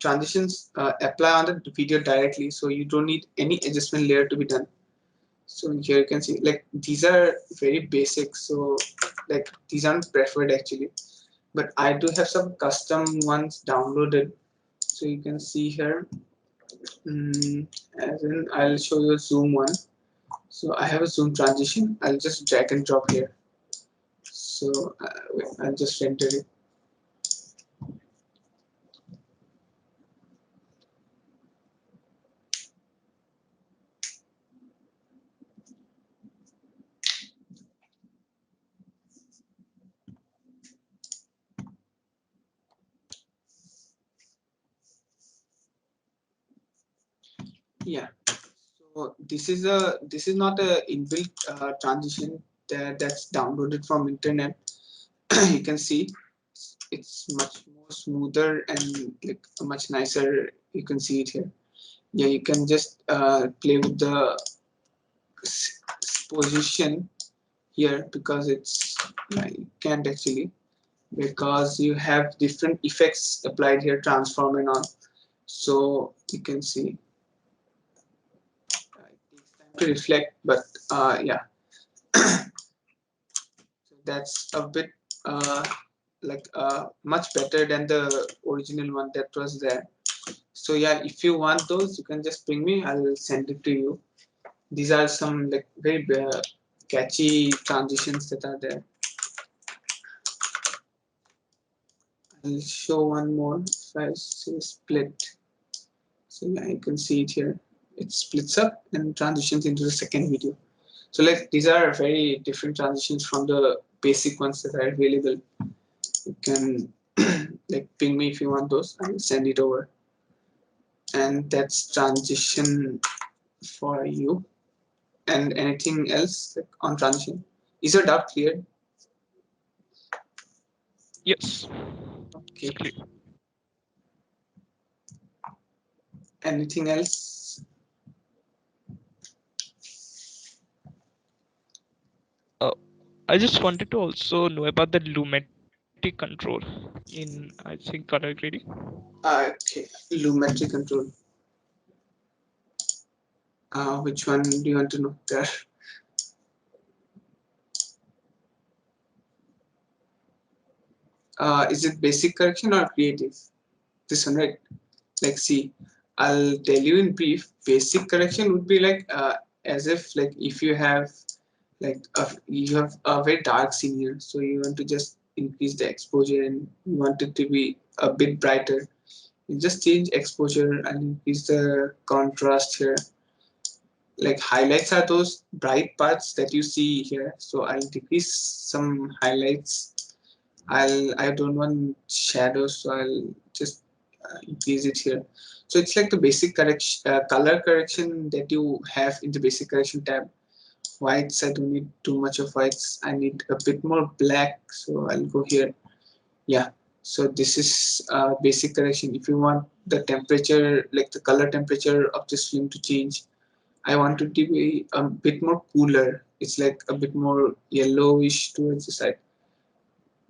transitions apply on the video directly, so you don't need any adjustment layer to be done. So here you can see like these are very basic, so like these aren't preferred actually, but I do have some custom ones downloaded. So you can see here, as in I'll show you a zoom one. So I have a zoom transition. I'll just drag and drop here. So wait, I'll just render it. Yeah. So this is not a inbuilt transition that's downloaded from internet. You can see it's much more smoother and like much nicer. You can see it here. Yeah, you can just play with the position here because it's you can't actually, because you have different effects applied here, transform and all. So you can see it takes time to reflect, but yeah. So that's a bit like much better than the original one that was there. So yeah, if you want those, you can just bring me. I'll send it to you. These are some like very catchy transitions that are there. I'll show one more. If I say split, so yeah, you can see it here. It splits up and transitions into the second video. So like these are very different transitions from the basic ones that are available. You can like ping me if you want those. I will send it over. And that's transition for you. And anything else like on transition? Is your doubt cleared? Yes. Okay. It's clear. Anything else? I just wanted to also know about the lumetri control in, I think, color grading. Okay, lumetri control. Which one do you want to know there? Is it basic correction or creative? This one, right? Like, see, I'll tell you in brief. Basic correction would be like as if like if you have like you have a very dark scene here, so you want to just increase the exposure and you want it to be a bit brighter. You just change exposure and increase the contrast here. Like highlights are those bright parts that you see here, so I'll decrease some highlights. I don't want shadows, so I'll just increase it here. So it's like the basic correction, color correction that you have in the basic correction tab. Whites, I don't need too much of whites. I need a bit more black, so I'll go here. Yeah, so this is basic correction. If you want the temperature, like the color temperature of this film to change, I want it to be a bit more cooler. It's like a bit more yellowish towards the side.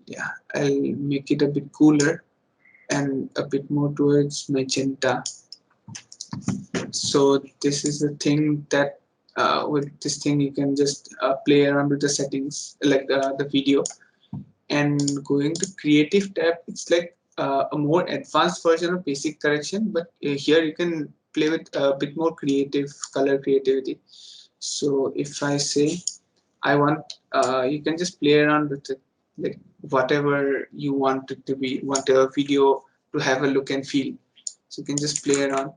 Yeah, I'll make it a bit cooler and a bit more towards magenta. So this is the thing that with this thing you can just play around with the settings, like the video. And going to creative tab, it's like a more advanced version of basic correction, but here you can play with a bit more creative color creativity. So if I say I want, you can just play around with it, like whatever you want it to be, whatever video to have a look and feel. So you can just play around.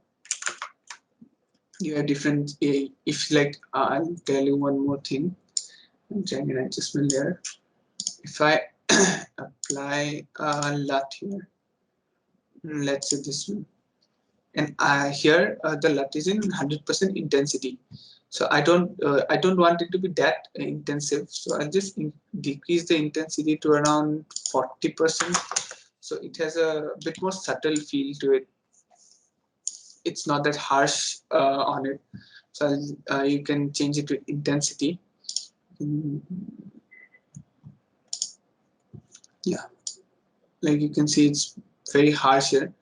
You have different, if like I'll tell you one more thing. I'm trying an adjustment layer. If I apply a LUT here, let's say this one, and here the LUT is in 100% intensity. So I don't want it to be that intensive. So I'll just decrease the intensity to around 40%. So it has a bit more subtle feel to it. It's not that harsh on it. So you can change it to intensity. Yeah, like you can see it's very harsh here.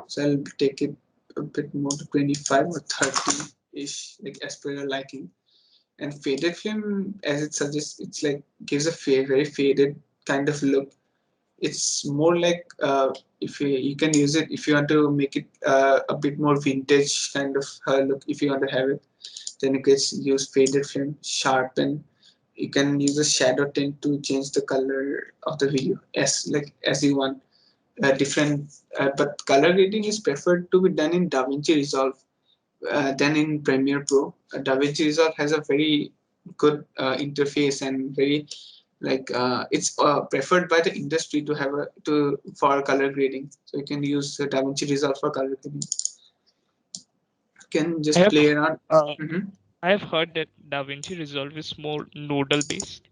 So I'll take it a bit more to 25 or 30 ish, like as per your liking. And faded film, as it suggests, it's like gives a very faded kind of look. It's more like if you can use it if you want to make it a bit more vintage kind of look. If you want to have it, then you can use faded film, sharpen. You can use a shadow tint to change the color of the video as you want. Different, but color grading is preferred to be done in DaVinci Resolve than in Premiere Pro. DaVinci Resolve has a very good interface and very it's preferred by the industry to have for color grading. So you can use DaVinci Resolve for color grading. You can I just have play around. uh, Mhm. I have heard that DaVinci Resolve is more nodal based.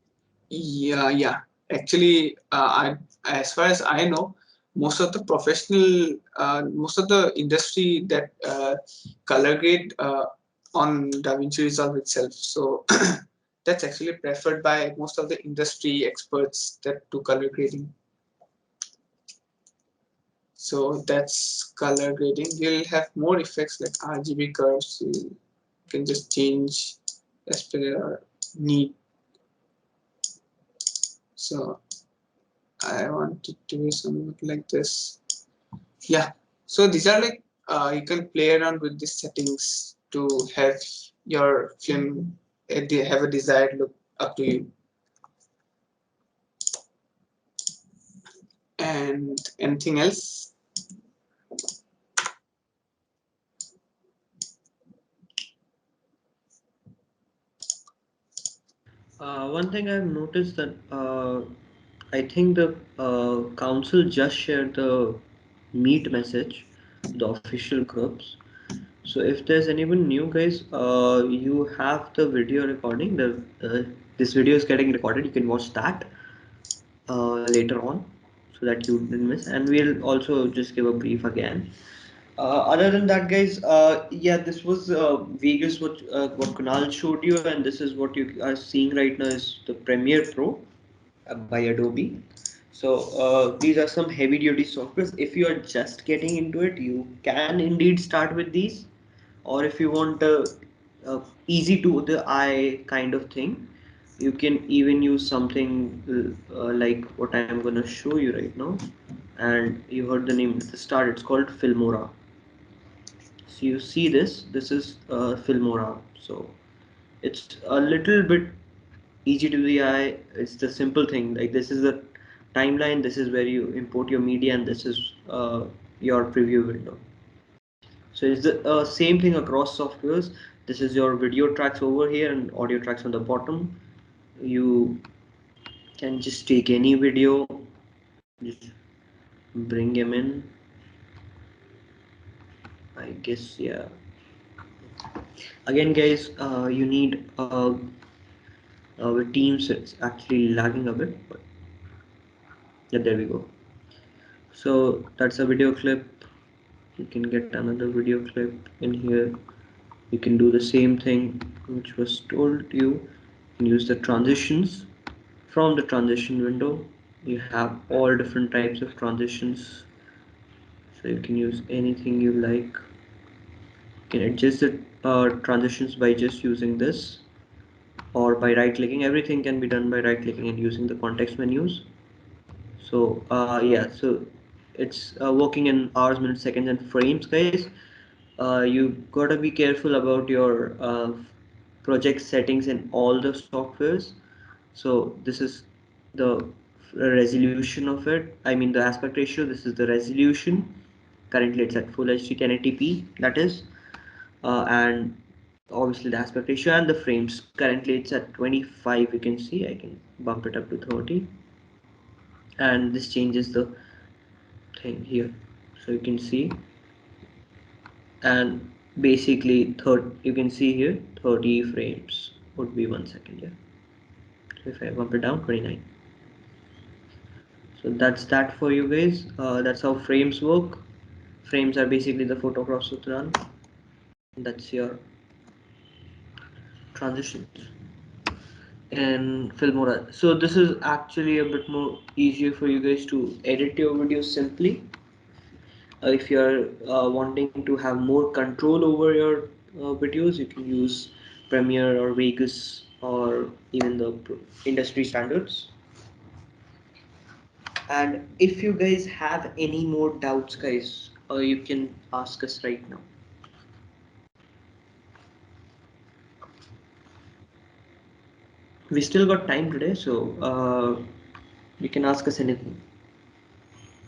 Yeah. Actually, as far as I know, most of the industry that color grade on DaVinci Resolve itself. So that's actually preferred by most of the industry experts that do color grading. So that's color grading. You'll have more effects like RGB curves. You can just change as per your need. So I want to do something like this. Yeah. So these are like you can play around with these settings to have your film have a desired look up to you. And anything else? One thing I've noticed that I think the council just shared the meet message, the official groups. So if there's anyone new, guys, you have the video recording. This video is getting recorded. You can watch that later on, so that you didn't miss. And we'll also just give a brief again. Other than that, guys, yeah, this was Vegas, what Kunal showed you, and this is what you are seeing right now is the Premiere Pro by Adobe. So these are some heavy duty softwares. If you are just getting into it, you can indeed start with these, or if you want a easy to the eye kind of thing, you can even use something like what I am gonna show you right now. And you heard the name at the start. It's called Filmora. So you see this is Filmora. So it's a little bit easy to the eye. It's the simple thing. Like this is the timeline. This is where you import your media, and this is your preview window. So it's the same thing across softwares. This is your video tracks over here and audio tracks on the bottom. You can just take any video, just bring him in. I guess, yeah. Again, guys, you need with Teams. It's actually lagging a bit, but yeah, there we go. So that's a video clip. You can get another video clip in here. You can do the same thing which was told to you. You can use the transitions. From the transition window, you have all different types of transitions, so you can use anything you like. You can adjust the transitions by just using this, or by right clicking. Everything can be done by right clicking and using the context menus. So yeah, so it's working in hours, minutes, seconds, and frames, guys. You gotta be careful about your project settings in all the softwares. So this is the resolution of it. I mean the aspect ratio. This is the resolution. Currently it's at full HD 1080p. That is, and obviously the aspect ratio and the frames. Currently it's at 25. You can see I can bump it up to 30, and this changes the thing here. So you can see, and basically third you can see here 30 frames would be 1 second. Yeah. So if I bump it down, 29. So that's that for you guys. That's how frames work. Frames are basically the photographs to run. That's your transitions in Filmora. So this is actually a bit more easier for you guys to edit your videos simply. If you're wanting to have more control over your videos, you can use Premiere or Vegas or even the industry standards. And if you guys have any more doubts, guys, you can ask us right now. We still got time today, so you can ask us anything.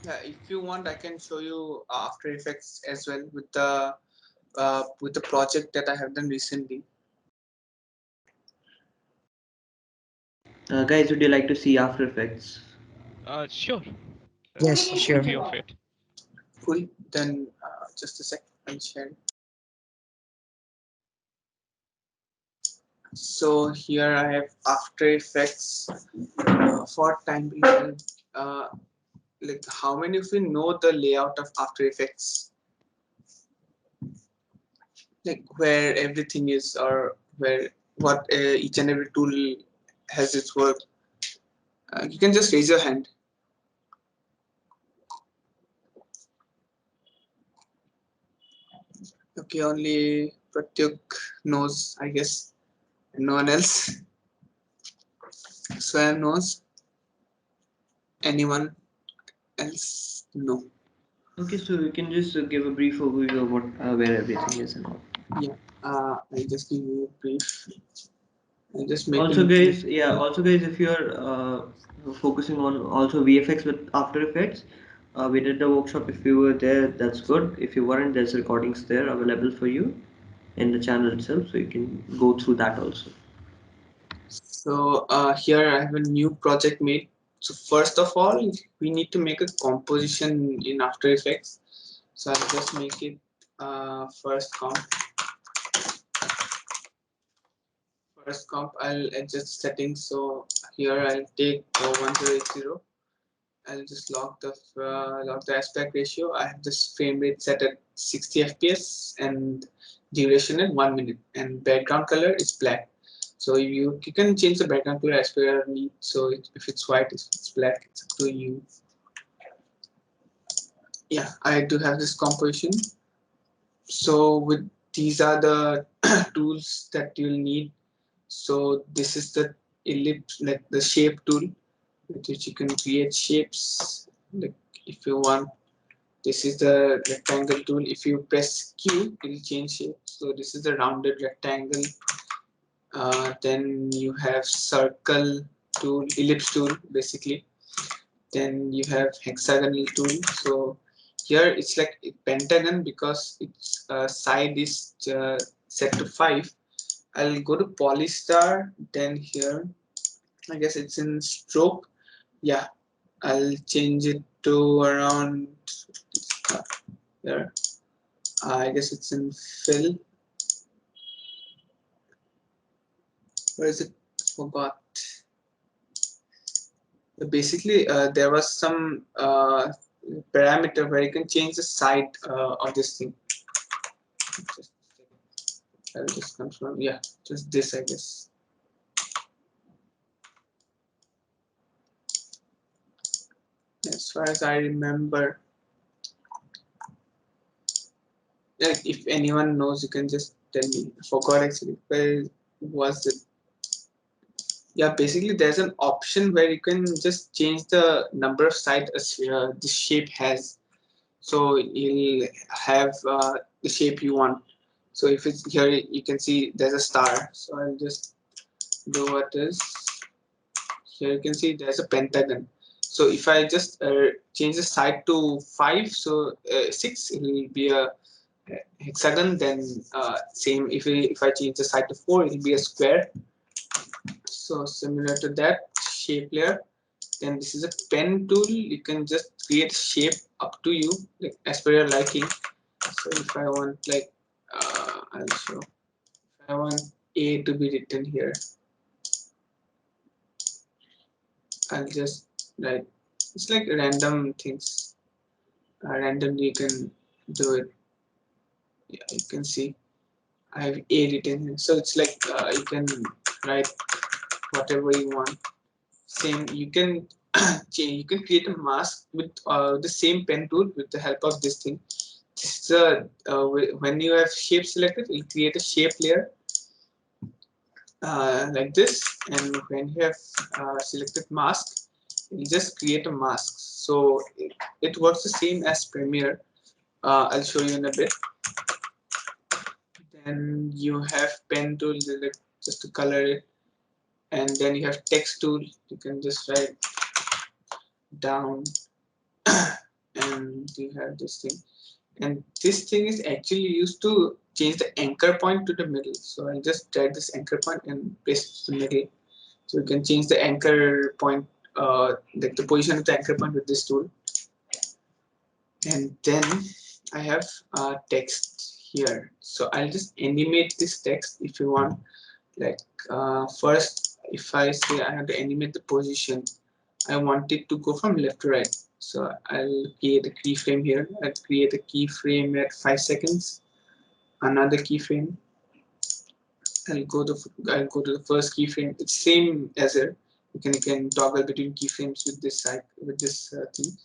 Yeah, if you want, I can show you After Effects as well with the project that I have done recently. Guys, would you like to see After Effects? Sure. Yes, sure. View of it. Cool. Then just a sec, I'll share. So here I have After Effects for time being. Like, how many of you know the layout of After Effects? Like where everything is, or where what each and every tool has its work. You can just raise your hand. Okay, only Pratyuk knows, I guess, and no one else. Swayam knows. Anyone else? No. Okay, so you can just give a brief overview of what where everything is and all. Yeah. I'll just give you a brief. I'll just make Also, it. guys, yeah. Also, guys, if you're focusing on also VFX with After Effects, we did the workshop. If you were there, that's good. If you weren't, there's recordings there available for you in the channel itself, so you can go through that also. So here I have a new project made. So first of all, we need to make a composition in After Effects. So I'll just make it first comp. First comp, I'll adjust settings. So here I'll take 1080. I'll just lock the aspect ratio. I have this frame rate set at 60 fps and duration at 1 minute, and background color is black. So you can change the background color as per your need. So if it's white, if it's black, it's up to you. Yeah, I do have this composition. So with these are the tools that you'll need. So this is the ellipse, like the shape tool, with which you can create shapes. Like if you want, this is the rectangle tool. If you press Q, it will change shape. So this is the rounded rectangle. Then you have circle tool, ellipse tool, basically. Then you have hexagonal tool. So here it's like a pentagon because its side is set to 5. I'll go to polystar. Then here, I guess it's in stroke. Yeah, I'll change it to around here. I guess it's in fill. Where is it? Forgot. Basically, there was some parameter where you can change the side of this thing. I'll just confirm. Yeah, just this, I guess. As far as I remember, like if anyone knows, you can just tell me. I forgot actually. Where was it? Yeah, basically there's an option where you can just change the number of sides this shape has. So you'll have the shape you want. So if it's here, you can see there's a star. So I'll just do what is here. You can see there's a pentagon. So if I just change the side to 5, so 6, it will be a hexagon. Then same if I change the side to 4, it will be a square. So similar to that shape layer. Then this is a pen tool. You can just create shape up to you, like as per your liking. So if I want like I'll show. If I want A to be written here, I'll just write. It's like random things. Randomly you can do it. Yeah, you can see I have A written here. So it's like you can write whatever you want. Same, you can you can create a mask with the same pen tool with the help of this thing. This is when you have shape selected, you'll create a shape layer like this, and when you have selected mask, you just create a mask. So it works the same as Premiere. I'll show you in a bit. Then you have pen tool just to color it, and then you have text tool. You can just write down, and you have this thing. And this thing is actually used to change the anchor point to the middle. So I'll just drag this anchor point and place it to the middle. So you can change the anchor point, like the position of the anchor point with this tool. And then I have text here. So I'll just animate this text if you want. Like first, if I say I have to animate the position, I want it to go from left to right. So I'll create a keyframe here. I'll create a keyframe at 5 seconds. Another keyframe. I'll go to the first keyframe. It's same as here. You can toggle between keyframes with this side thing.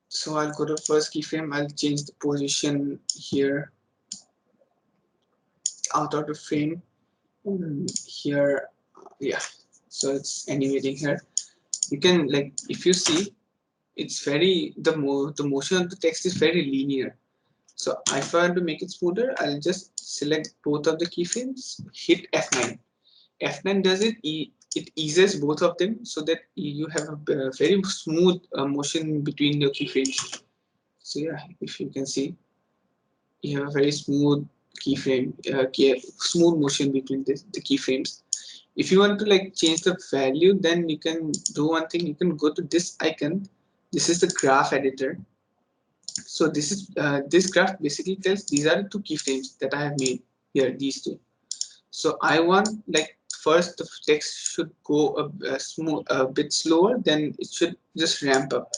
So I'll go to first keyframe. I'll change the position here out of the frame. Here, yeah. So it's animating here. You can, like, if you see, it's very the motion of the text is very linear. So if I want to make it smoother, I'll just select both of the keyframes, hit F9. F9 does it. It eases both of them so that you have a very smooth motion between your keyframes. So yeah, if you can see, you have a very smooth keyframe, smooth motion between the keyframes. If you want to like change the value, then you can do one thing. You can go to this icon. This is the graph editor. So this is this graph basically tells these are the two keyframes that I have made here, these two. So I want, like, first the text should go a bit slower, then it should just ramp up.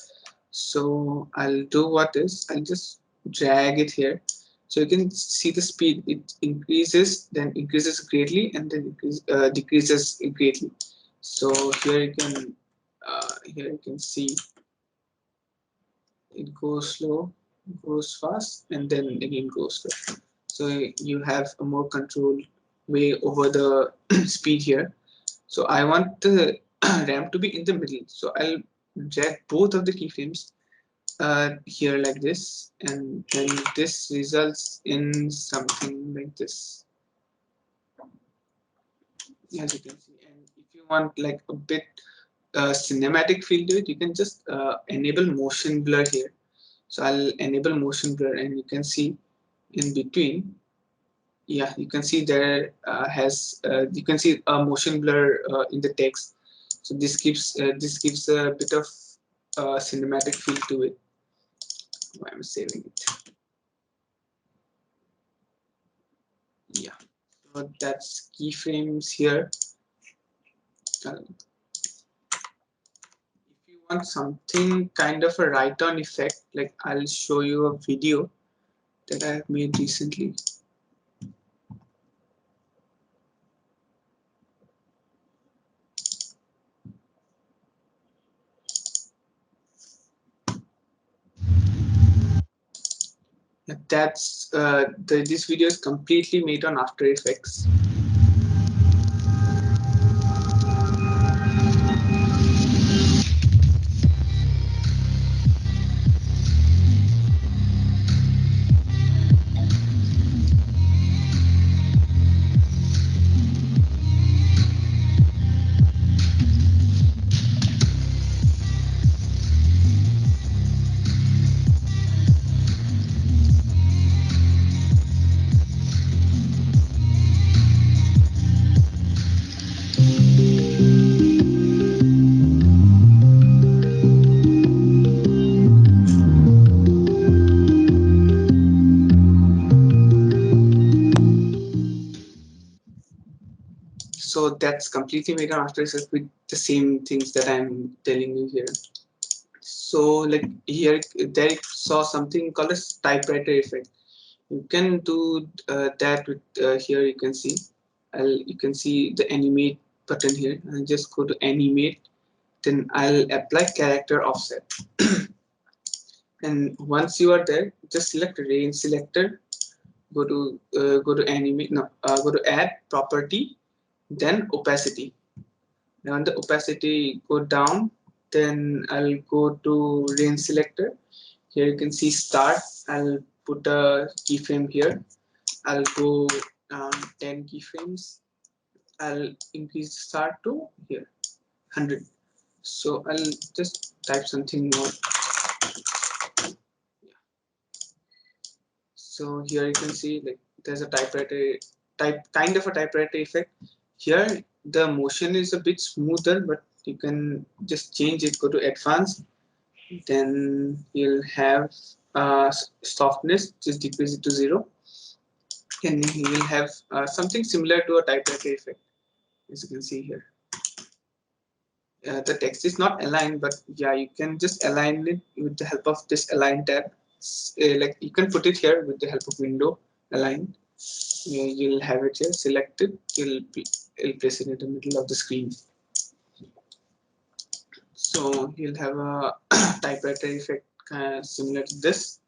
So I'll do what is, I'll just drag it here. So you can see the speed, it increases, then increases greatly, and then decreases greatly. So here you can see it goes slow, goes fast, and then again goes slow. So you have a more controlled way over the speed here. So I want the ramp to be in the middle. So I'll drag both of the keyframes here like this, and then this results in something like this, as you can see. And if you want like a bit cinematic feel to it, you can just enable motion blur here. So I'll enable motion blur, and you can see in between, yeah, you can see there you can see a motion blur in the text. So this gives a bit of cinematic feel to it. Why I'm saving it. Yeah, so that's keyframes here. If you want something kind of a write-on effect, like I'll show you a video that I have made recently. That's this video is completely made on After Effects. So that's completely made on After Effects with the same things that I'm telling you here. So like here, Derek saw something called a typewriter effect. You can do that with here. You can see the animate button here, and just go to animate, then I'll apply character offset. And once you are there, just select range selector, go to animate, no, go to add property, then opacity. Now on the opacity go down, then I'll go to range selector. Here you can see start. I'll put a keyframe here. I'll go 10 keyframes. I'll increase the start to here 100. So I'll just type something more. So here you can see like there's a kind of a typewriter effect. Here the motion is a bit smoother, but you can just change it. Go to advanced, then you'll have softness. Just decrease it to 0, and you will have something similar to a typewriter effect, as you can see here. The text is not aligned, but yeah, you can just align it with the help of this align tab. Like you can put it here with the help of window align. You'll have it here selected. You'll place it in the middle of the screen. So you'll have a typewriter effect similar to this.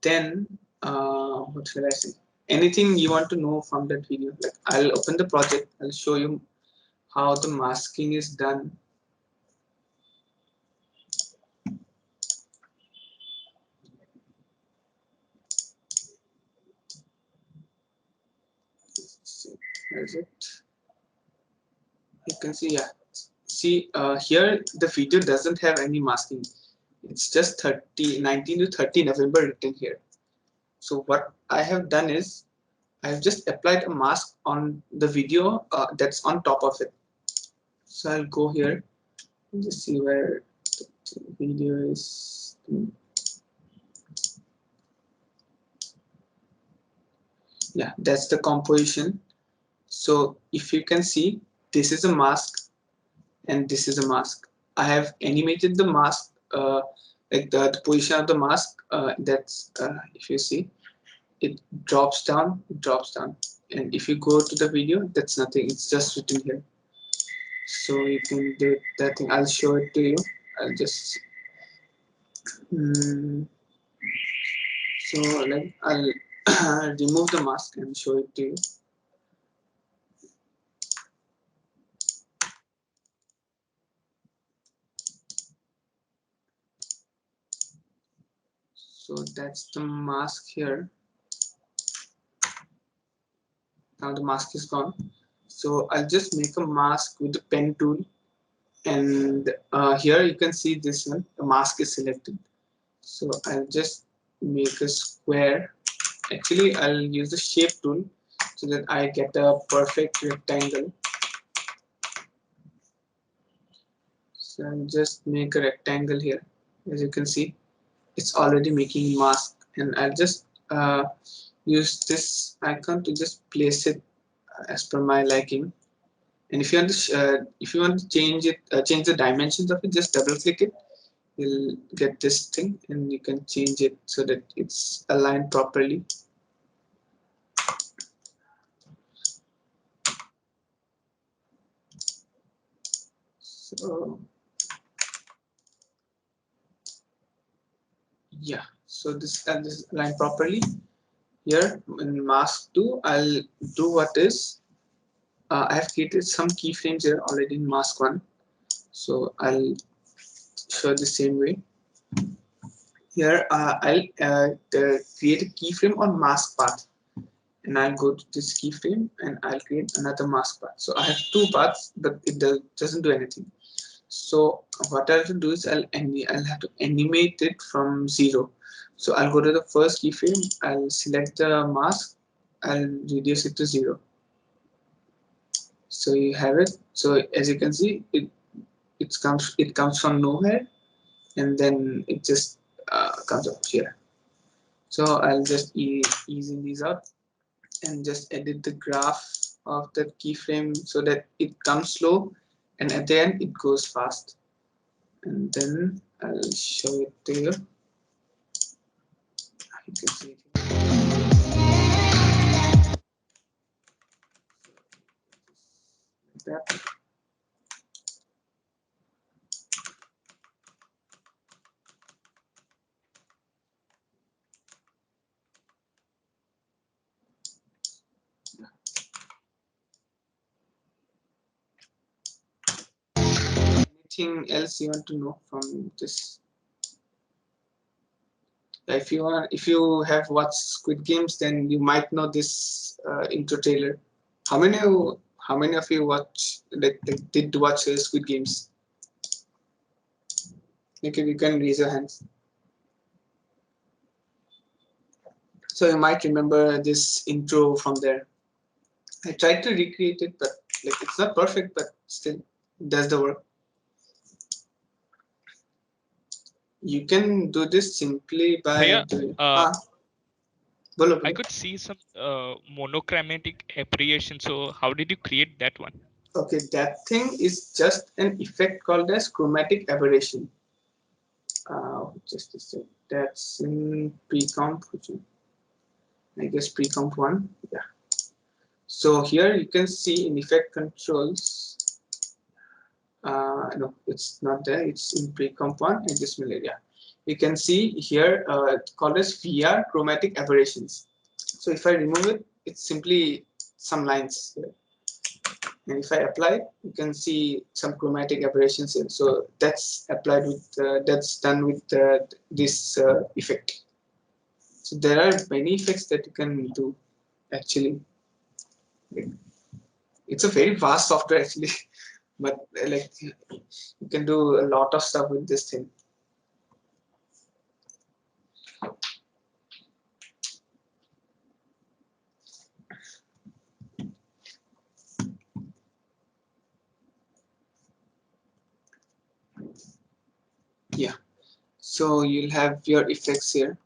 Then what should I say? Anything you want to know from that video? Like I'll open the project. I'll show you how the masking is done. Where is it? You can see, yeah. See here the video doesn't have any masking. It's just 19 to 30 November written here. So what I have done is I've just applied a mask on the video that's on top of it. So I'll go here and just see where the video is. Yeah, that's the composition. So if you can see, this is a mask and this is a mask. I have animated the mask, like the position of the mask. That's if you see, it drops down, and if you go to the video, that's nothing. It's just written here. So you can do that thing. I'll show it to you. I'll just so like I'll remove the mask and show it to you. So that's the mask here. Now the mask is gone. So I'll just make a mask with the pen tool, and here you can see this one. The mask is selected. So I'll just make a square. Actually, I'll use the shape tool so that I get a perfect rectangle. So I'll just make a rectangle here. As you can see, it's already making mask, and I'll just use this icon to just place it as per my liking. And if you want to change it, change the dimensions of it, just double click it. You'll get this thing, and you can change it so that it's aligned properly. So yeah, so this is aligned properly. Here in mask 2, I'll do what is I have created some keyframes here already in mask 1. So I'll show the same way. Here I'll create a keyframe on mask path, and I'll go to this keyframe and I'll create another mask path. So I have 2 paths, but it doesn't do anything. So what I'll have to do is I'll have to animate it from 0. So I'll go to the first keyframe, I'll select the mask, I'll reduce it to 0. So you have it. So as you can see, it comes from nowhere, and then it just comes up here. So I'll just ease in these out and just edit the graph of the keyframe so that it comes slow, and at the end it goes fast. And then I'll show it to you. You can see it here. Like that. anything else you want to know from this? If you have watched Squid Games, then you might know this intro trailer. How many of you did watch Squid Games? Okay, you can raise your hands. So you might remember this intro from there. I tried to recreate it, but like it's not perfect, but still it does the work. You can do this simply by doing. Bolo, I bolo. could see some monochromatic aberration. So how did you create that one? Okay, that thing is just an effect called as chromatic aberration. Just a sec. That's in pre-comp. I guess pre-comp 1. Yeah. So here you can see in effect controls. No, it's not there. It's in pre-comp 1 and this malaria. You can see here called as VR chromatic aberrations. So if I remove it, it's simply some lines here. And if I apply, you can see some chromatic aberrations here. So that's applied with that's done with this effect. So there are many effects that you can do actually. It's a very vast software actually, but like you can do a lot of stuff with this thing. Yeah, so you'll have your effects here,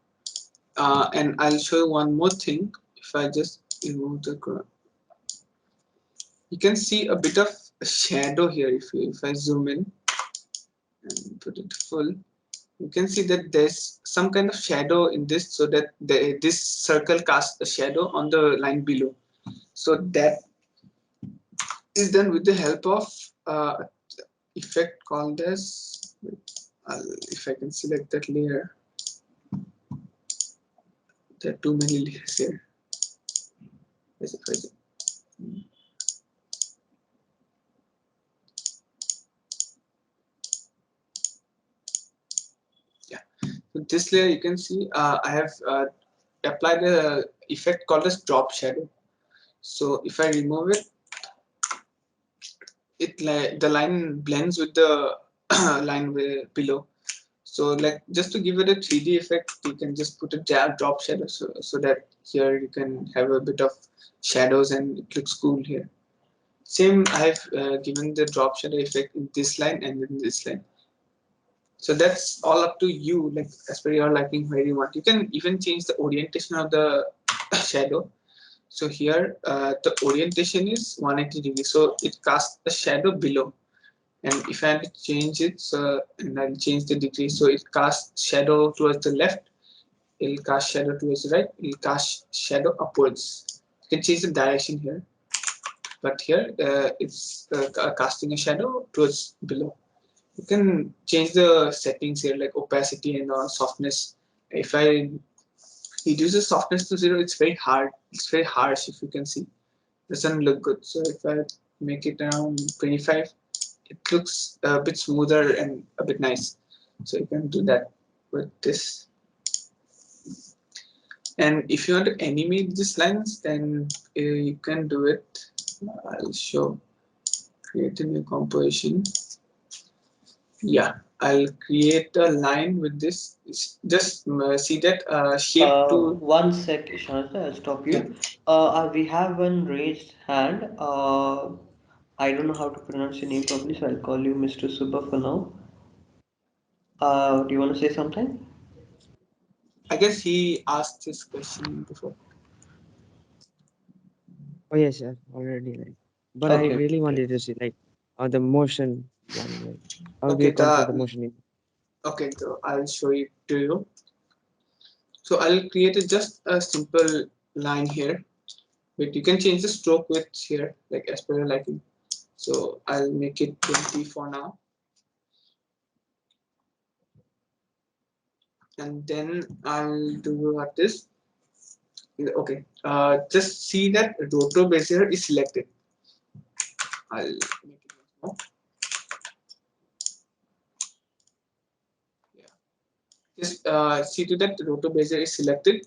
and I'll show you one more thing. If I just remove the, you can see a bit of a shadow here. If I zoom in and put it full, you can see that there's some kind of shadow in this, so that this circle casts a shadow on the line below. So that is done with the help of effect called as, if I can select that layer, there are too many layers here. Yeah, so this layer you can see I have applied a effect called as drop shadow. So if I remove it, the line blends with the line below. So like just to give it a 3D effect, you can just put a drop shadow so that here you can have a bit of shadows and it looks cool here. Same, I've given the drop shadow effect in this line and in this line. So that's all up to you, like as per your liking, where you want. You can even change the orientation of the shadow. So here the orientation is 180 degrees, so it casts a shadow below. And if I have to change it, and I'll change the degree, so it casts shadow towards the left, it'll cast shadow towards the right, it'll cast shadow upwards. You can change the direction here, but here it's casting a shadow towards below. You can change the settings here, like opacity and softness. If I reduce the softness to 0, it's very hard. It's very harsh, if you can see. It doesn't look good. So if I make it around 25, it looks a bit smoother and a bit nice. So you can do that with this. And if you want to animate these lines, then you can do it. I'll show. Create a new composition. Yeah, I'll create a line with this. Just see that shape to. One sec, Ishanuj, I'll stop you. We have one raised hand. I don't know how to pronounce your name properly, so I'll call you Mr. Subba for now. Do you want to say something? I guess he asked this question before. Oh yes, sir, already like. But I Okay, really okay. wanted to see like the motion one, like how do Okay, you control the motion in? okay, so I'll show it to you. So I'll create just a simple line here, but you can change the stroke width here, like as per your liking. So I'll make it 20 for now. And then I'll do what this. Okay, just see that roto Bezier is selected. I'll make it once more. Just see to that the rotor bezier is selected.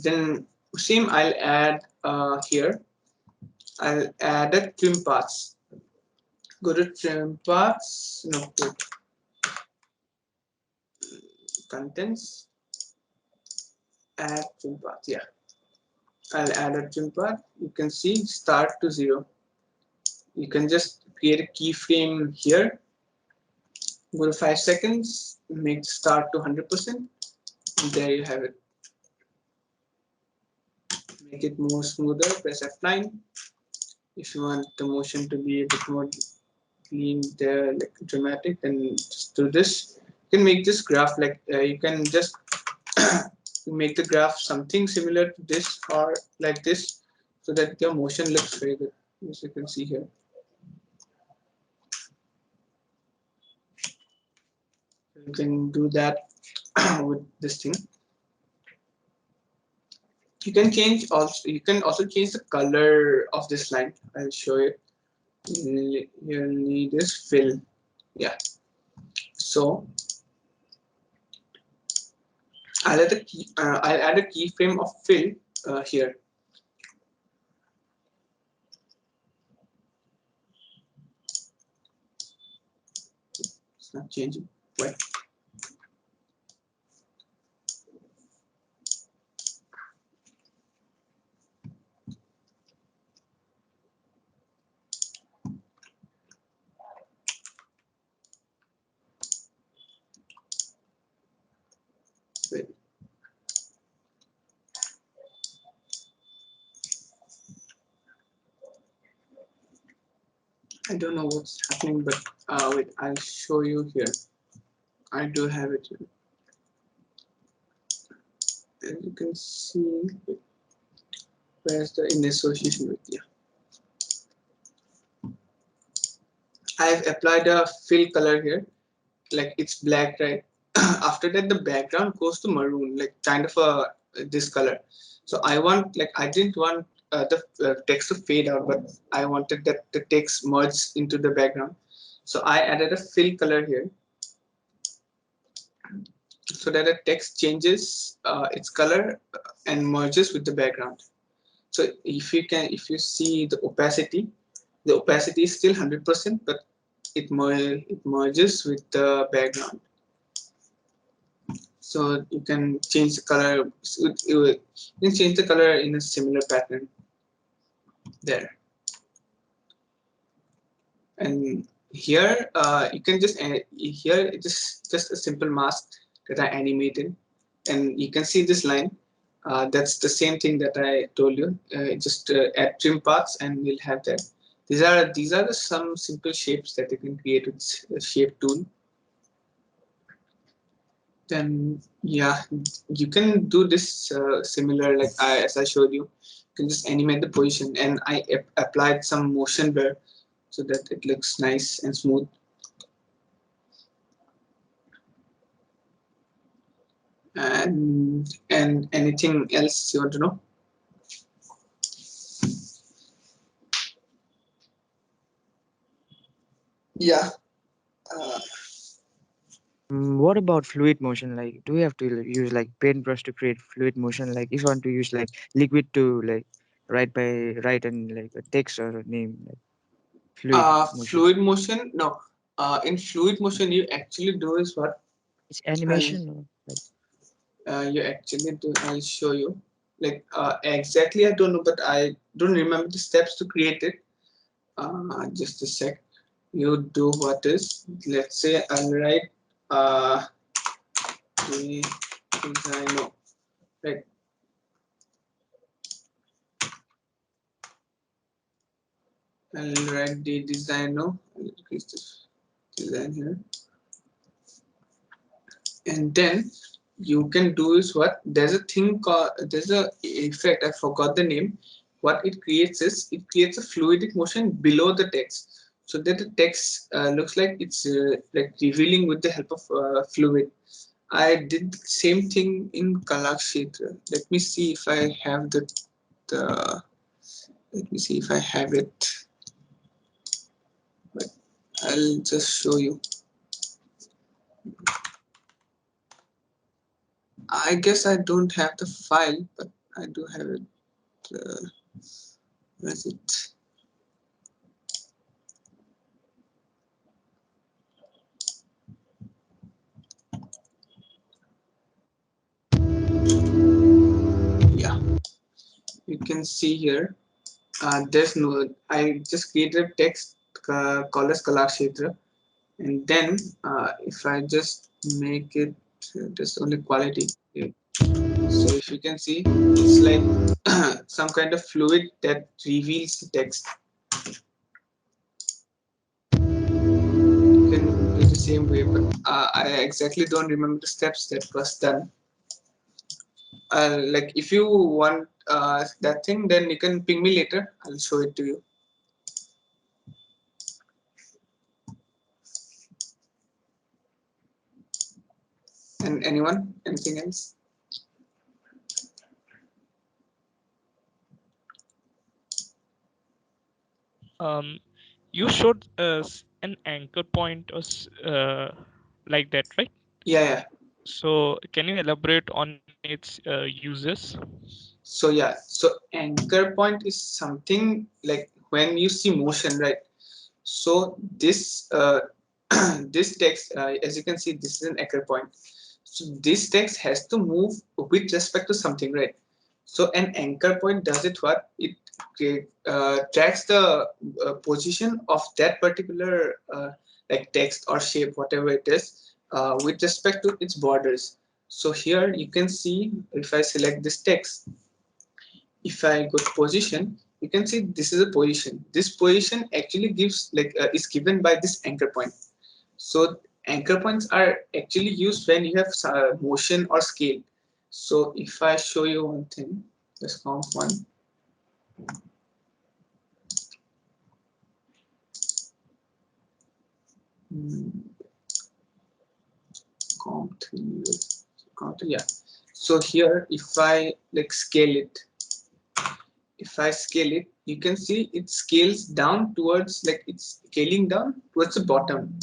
Then same I'll add here. I'll add a trim paths. Go to trim paths. No, wait. Contents. Add trim path. Yeah, I'll add a trim path. You can see start to 0. You can just create a keyframe here. Go to 5 seconds. Make start to 100%. There you have it. Make it more smoother. Press F9. If you want the motion to be a bit more clean, there, like dramatic, then just do this. You can make this graph like you can just make the graph something similar to this or like this, so that your motion looks very good, as you can see here. You can do that with this thing. You can change also. You can also change the color of this line. I'll show you. You'll need this fill. Yeah. So I'll add a keyframe of fill here. It's not changing. Why? Wait. I don't know what's happening, but wait, I'll show you here. I do have it here. As you can see, where's the in association with? Yeah, I've applied a fill color here, like it's black, right? After that, the background goes to maroon, like kind of a this color. So I want, like, I didn't want the text to fade out, but I wanted that the text merged into the background. So I added a fill color here, so that the text changes its color and merges with the background. So if you see the opacity is still 100%, but it merges with the background. So you can change the color. You can change the color in a similar pattern there. And here you can just here it is just a simple mask that I animated, and you can see this line. That's the same thing that I told you. Just add trim paths, and we'll have that. These are some simple shapes that you can create with the shape tool. Then yeah, you can do this similar like as I showed you. You can just animate the position, and I applied some motion blur so that it looks nice and smooth. And anything else you want to know? Yeah. What about fluid motion? Like, do we have to use like paintbrush to create fluid motion? Like, if you want to use like liquid to like write and like a text or a name, like fluid motion. Fluid motion? No. In fluid motion, you actually do is what? It's animation or like. You actually do. I'll show you. Like exactly, I don't know, but I don't remember the steps to create it. Just a sec. You do what is? Let's say I'll write De-Desino, right? I'll write De-Desino. I'll increase this design here, and then you can do is what? There's a thing called, there's a effect, I forgot the name. What it creates is it creates a fluidic motion below the text, so that the text looks like it's like revealing with the help of fluid. I did the same thing in Kalakshetra. Let me see if I have the let me see if I have it, but I'll just show you. I guess I don't have the file, but I do have it. Where is it? Yeah, you can see here. There's no. I just created text called as Kalakshetra, and then if I just make it just only quality. Yeah. So if you can see, it's like some kind of fluid that reveals the text. You can do the same way, but I exactly don't remember the steps that was done. Like if you want that thing, then you can ping me later. I'll show it to you. And anyone, anything else? You showed us an anchor point or like that, right? Yeah. So can you elaborate on its uses? So yeah, so anchor point is something like when you see motion, right? So this this text, as you can see, this is an anchor point. So this text has to move with respect to something, right? So an anchor point does it what? It tracks the position of that particular like text or shape, whatever it is, with respect to its borders. So here you can see if I select this text, if I go to position, you can see this is a position. This position actually gives like is given by this anchor point. So anchor points are actually used when you have motion or scale. So if I show you one thing, let's comp one. Hmm, comp three, yeah. So here, if I like scale it, if I scale it, you can see it scales down towards like it's scaling down towards the bottom.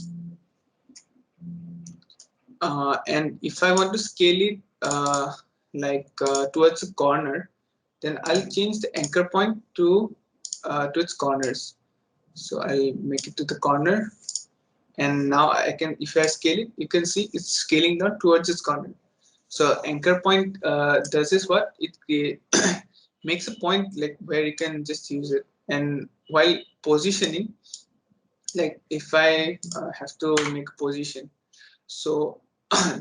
And if I want to scale it towards the corner, then I'll change the anchor point to its corners. So I'll make it to the corner, and now I can, if I scale it, you can see it's scaling down towards its corner. So anchor point does is what it makes a point like where you can just use it, and while positioning, like if I have to make a position, so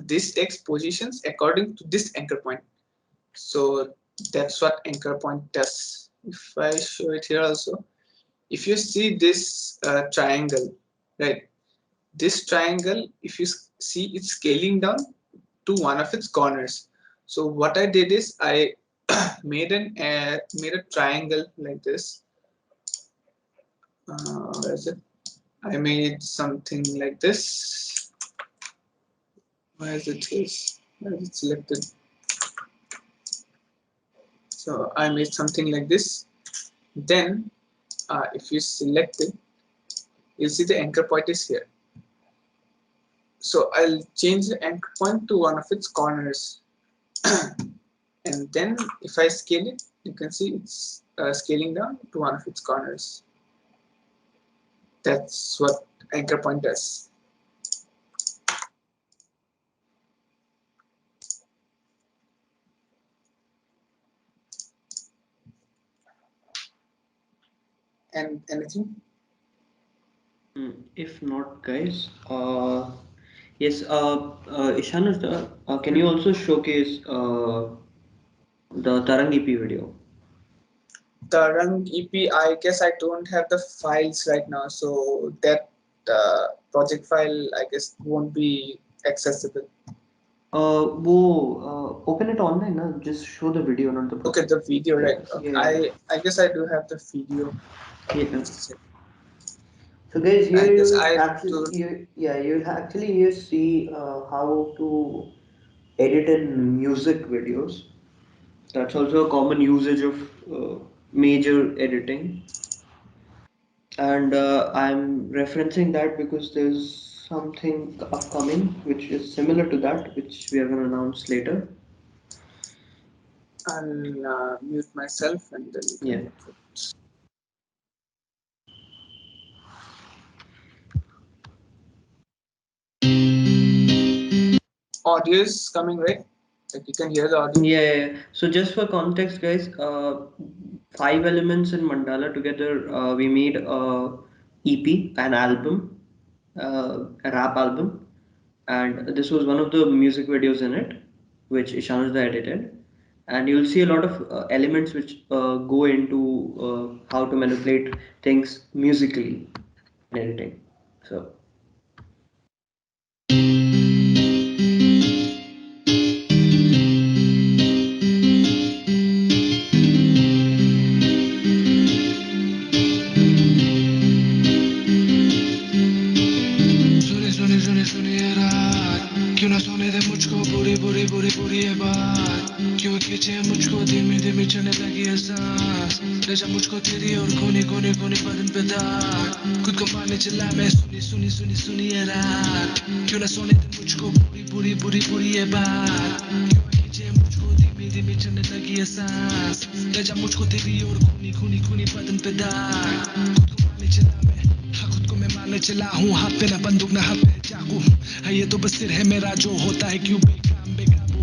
this text positions according to this anchor point. So that's what anchor point does. If I show it here also, if you see this triangle, right? This triangle, if you see, it's scaling down to one of its corners. So what I did is I made a triangle like this. Where is it? I made something like this. Where is it? Where is it selected? So I made something like this. Then if you select it, you'll see the anchor point is here. So I'll change the anchor point to one of its corners. And then if I scale it, you can see it's scaling down to one of its corners. That's what anchor point does. And anything? If not, guys, yes, Ishanuj, can you also showcase the Tarang EP video? Tarang EP, I guess I don't have the files right now, so that project file I guess won't be accessible. Open it online, na? Just show the video, not the Okay, project. the video, right? Yes, Okay. yeah. I guess I do have the video. Yeah. Just a second. So guys, I here guess you'll I actually, do. you'll actually here see how to edit in music videos. That's also a common usage of major editing. And I'm referencing that because there's something upcoming which is similar to that, which we are going to announce later. I'll mute myself and then you can put. Audio is coming, right? Like you can hear the audio. Yeah. So just for context, guys, 5 elements in Mandala together, we made a EP, an album, a rap album, and this was one of the music videos in it, which Ishanuj edited. And you'll see a lot of elements which go into how to manipulate things musically in editing. So. सुनिए रात क्यों ना सोने दे मुझको बुरी बुरी बुरी बुरी ये बात क्यों खींचे मुझको धीमी धीमी चलने लगी है सांस ले जा मुझको तेरी और कोनी कोनी कोनी बदन पे दाग खुद को पाने चला मैं सुनी सुनी सुनी सुनी ये रात क्यों ना सोने दे मुझको बुरी बुरी बुरी बुरी ये बात क्यों खींचे मुझको धीमी धीमी चलने लगी है सांस ले जा मुझको तेरी और कोनी कोनी कोनी बदन पे दाग खुद को पाने चला मैं खुद को मैं मारने चला हूँ हाथ पे ना बंदूक ना हाथ पे चाकू ये तो बस सिर है मेरा जो होता है क्यों बेकाम बेकाबू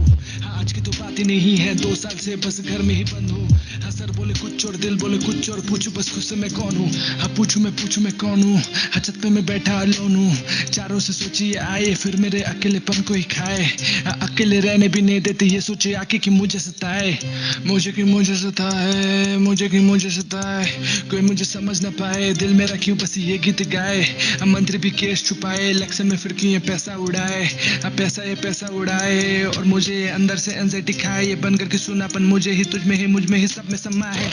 आज की तो बात ही नहीं है 2 साल से बस घर में ही बंद हूँ हाँ सर बोले कुछ और दिल बोले कुछ और पूछू बस खुद से मैं कौन हूँ हाँ पूछू मैं कौन हूँ हाँ छत पे मैं बैठा अलोन हूँ चारों से सोचिए आए फिर मेरे अकेलेपन को ही खाए अकेले रहने भी नहीं देते ये सोचे आके कि मुझे सताए मुझे कि मुझे सताए मुझे कि मुझे सताए कोई मुझे समझ ना पाए दिल मेरा क्यों बस ये गीत गाए मंत्री भी केस छुपाए इलेक्शन में फिर क्यों ये पैसा उड़ाए ये पैसा उड़ाए और मुझे अंदर से एंजाइटी खाए ये बन करके सुनापन मुझे ही तुझ में ही मुझ में ही सब में समा है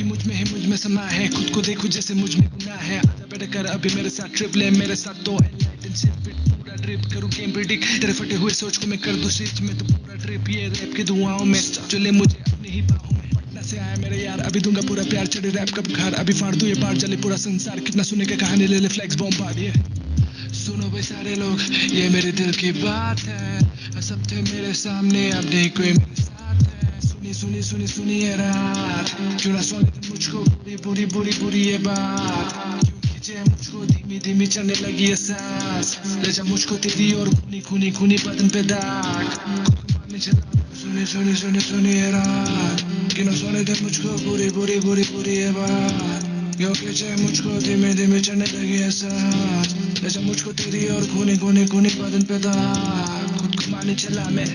मुझ में समा है खुद को देखो जैसे मुझ में गुनाह है आजा बेटा कर अभी मेरे साथ ट्रिप ले मेरे साथ तो पूरा ट्रिप करूं गेम प्रिडिक्ट तेरे फटे हुए सोच को मैं कर दूं स्विच में तो पूरा ट्रिप ये रैप की दुआओं में चले मुझे अपनी ही बाहों में पटना से आया मेरे यार अभी दूंगा पूरा प्यार चढ़े रैप का बुखार अभी फाड़ दूं ये पार चले पूरा संसार कितना सुने के कहानी ले ले फ्लैक्स बॉम्ब आ दिए सुनो भाई सारे लोग ये मेरे दिल की बात है सब थे मेरे सामने अब नहीं कोई मेरे साथ है सुनी ये रात क्यों ना सोने तुम मुझको बुरी बुरी बुरी बुरी ये बात क्यों खींचे मुझको धीमी धीमी चलने लगी ये सांस ले जा मुझको तेरी और खूनी खूनी खूनी बदन पे दाग मारने चला सुनी ये रात क्यों ना सोने तुम मुझको बुरी बुरी बुरी बुरी ये बात क्यों खींचे मुझको धीमे धीमे चलने लगी है सांस ले जा मुझको तेरी और खूनी खूनी खूनी बदन पे दाग खुद को मारने चला मैं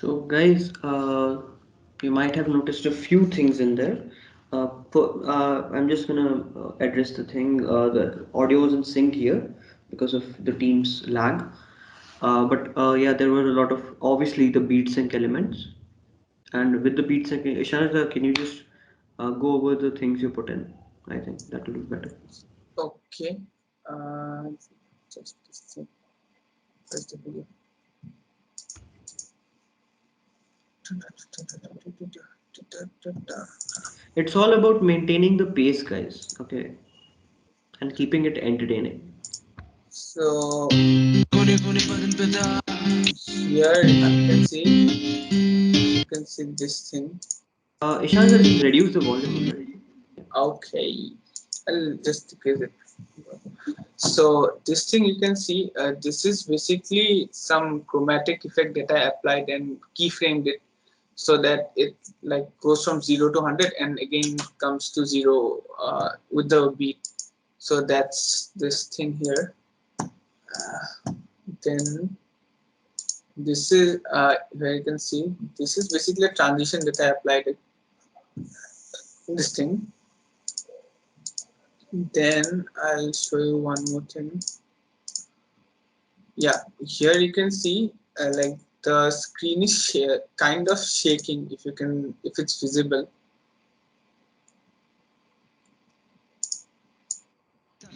So guys, you might have noticed a few things in there. I'm just gonna address the thing. The audio wasn't synced here because of the team's lag. But yeah, there were a lot of obviously the beat sync elements, and with the beat sync, Ishana, can you just go over the things you put in? I think that will be better. Okay. Just this thing. Where's the video? It's all about maintaining the pace, guys. Okay, and keeping it entertaining. So here you can see this thing. Ishan, just reduce the volume a bit. Okay, I'll just decrease it. So this thing you can see, this is basically some chromatic effect that I applied and keyframed it so that it like goes from 0 to 100 and again comes to 0 with the beat. So that's this thing here. Then this is where you can see this is basically a transition that I applied it. This thing. Then I'll show you one more thing. Yeah, here you can see like the screen is kind of shaking if it's visible.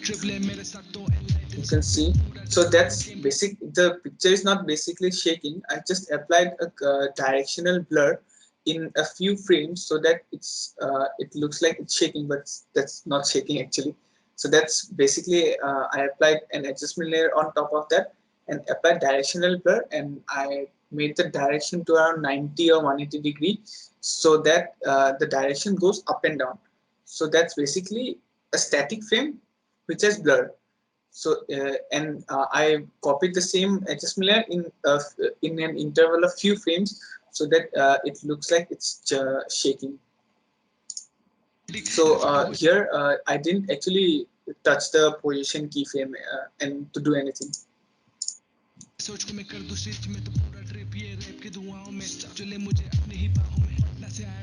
You can see. So that's basic. The picture is not basically shaking. I just applied a directional blur in a few frames so that it looks like it's shaking, but that's not shaking actually. So that's basically I applied an adjustment layer on top of that and applied directional blur, and I made the direction to around 90 or 180 degree so that the direction goes up and down. So that's basically a static frame which has blur. So I copied the same adjustment layer in an interval of few frames so that it looks like it's shaking. So here I didn't actually touch the position keyframe and to do anything.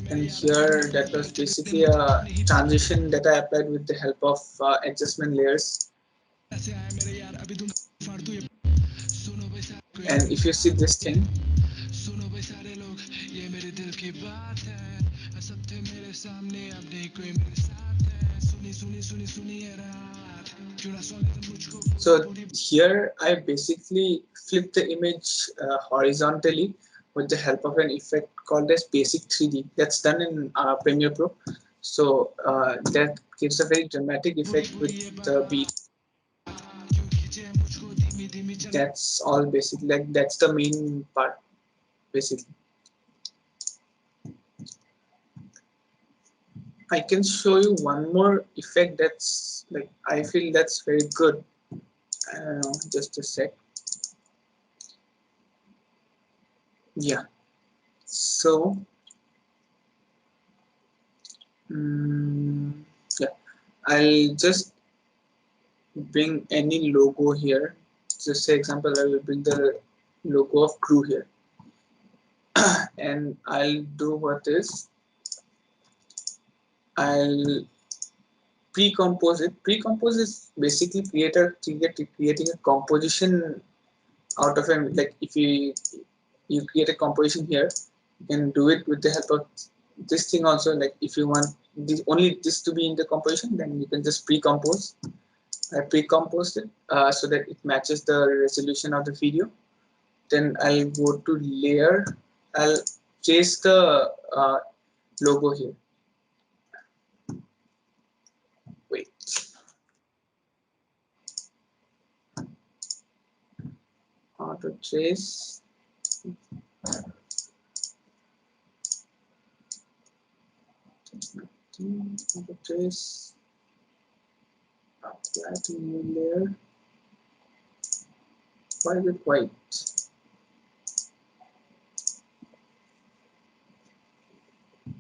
And here that was basically a transition that I applied with the help of adjustment layers. And if you see this thing, so here I basically flip the image horizontally with the help of an effect called as basic 3D. That's done in Premiere Pro. So that gives a very dramatic effect with the beat. That's all basically, like that's the main part basically. I can show you one more effect that's like I feel that's very good. I don't know, just a sec. Yeah. So yeah, I'll just bring any logo here. Just say example, I will bring the logo of crew here, and I'll do what is I'll pre-compose it. Pre-compose is basically creating a composition out of an, like if you create a composition here, you can do it with the help of this thing also. Like if you want only this to be in the composition, then you can just pre-compose. I pre-composed it so that it matches the resolution of the video. Then I'll go to layer. I'll trace the logo here. Wait. Auto trace. Auto trace. Apply to new layer. Why is it white?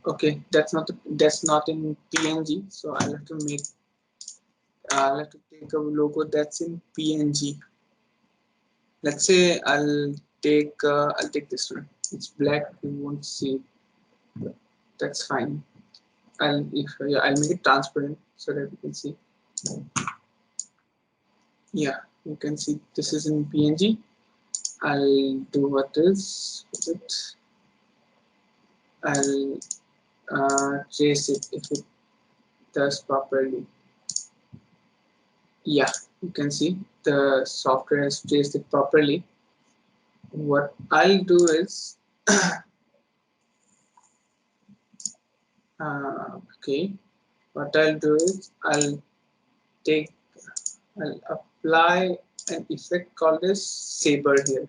Okay, that's not in PNG, so I'll have to take a logo that's in PNG. Let's say I'll take this one. It's black, you won't see it. That's fine. I'll make it transparent so that you can see. Yeah, you can see this is in PNG. I'll do what is with it. I'll trace it if it does properly. Yeah, you can see the software has traced it properly. What I'll do is okay, what I'll do is I'll apply an effect called as saber here,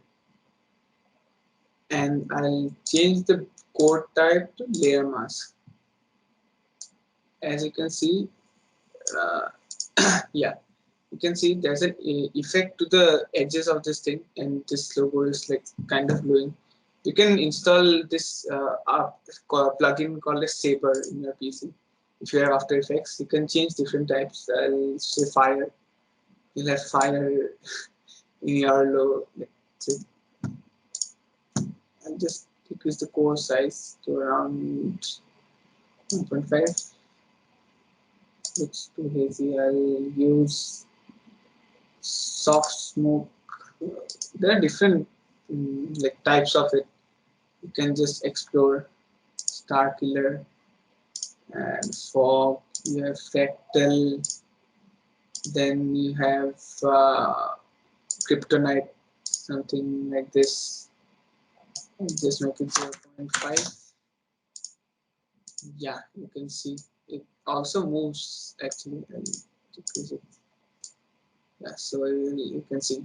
and I'll change the code type to layer mask. As you can see, yeah, you can see there's an effect to the edges of this thing, and this logo is like kind of glowing. You can install this plugin called as Saber in your PC. If you have After Effects, you can change different types. I'll say fire. You'll have fire in your logo. I'll just decrease the core size to around 1.5. Looks too hazy. I'll use soft smoke. There are different like types of it. You can just explore star killer and fog. You have fractal. Then you have kryptonite, something like this. Just make it 0.5. Yeah, you can see it also moves actually. And decrease it. Yeah, so you can see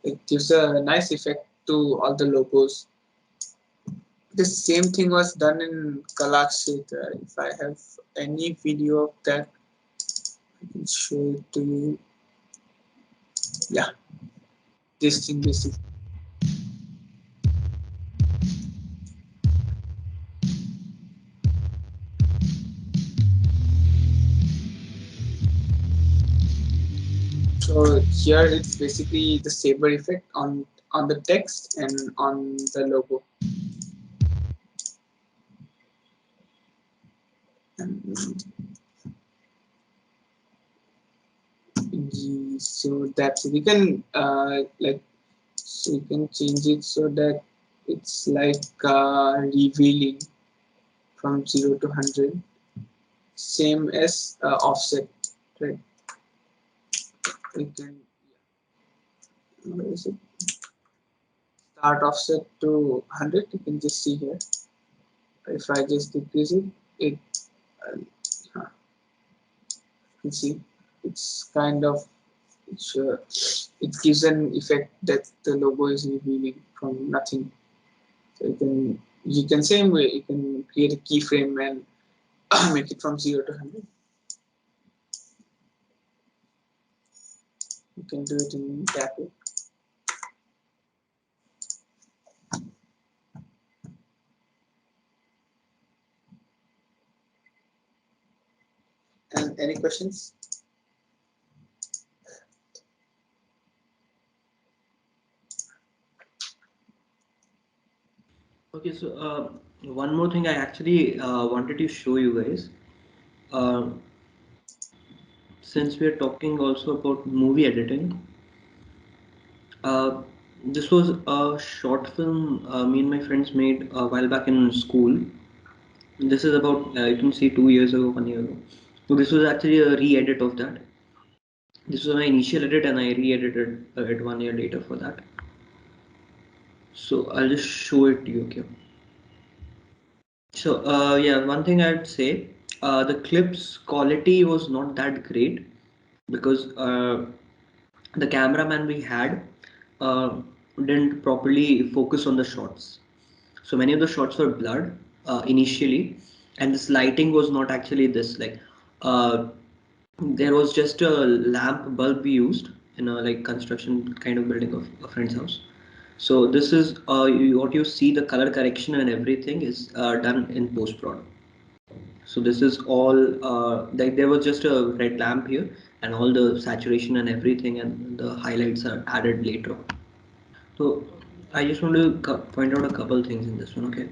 it gives a nice effect to all the logos. The same thing was done in Kalakshetra. If I have any video of that, I can show it to you. Yeah, this thing basically. So here it's basically the saber effect on the text and on the logo. And so that we can like, so you can change it so that it's like revealing from 0 to 100, same as offset, right? We can, where is it? Start offset to 100. You can just see here. If I just decrease it, uh, you can see it's kind of, it gives an effect that the logo is revealing from nothing. So you can same way you can create a keyframe and make it from 0 to 100. You can do it in that way. And any questions? Okay, so one more thing I actually wanted to show you guys. Uh, since we are talking also about movie editing, uh, this was a short film me and my friends made a while back in school. This is about, you can see 2 years ago, 1 year ago. So this was actually a re-edit of that. This was my initial edit and I re-edited it 1 year later for that. So I'll just show it to you, okay? So yeah, one thing I'd say, the clip's quality was not that great because the cameraman we had uh, didn't properly focus on the shots. So many of the shots were blurred initially, and this lighting was not actually this like. There was just a lamp bulb we used in a like construction kind of building of a friend's house. So this is what you see, the color correction and everything is done in post prod. So this is all like there was just a red lamp here and all the saturation and everything and the highlights are added later on. So I just want to point out a couple things in this one, okay?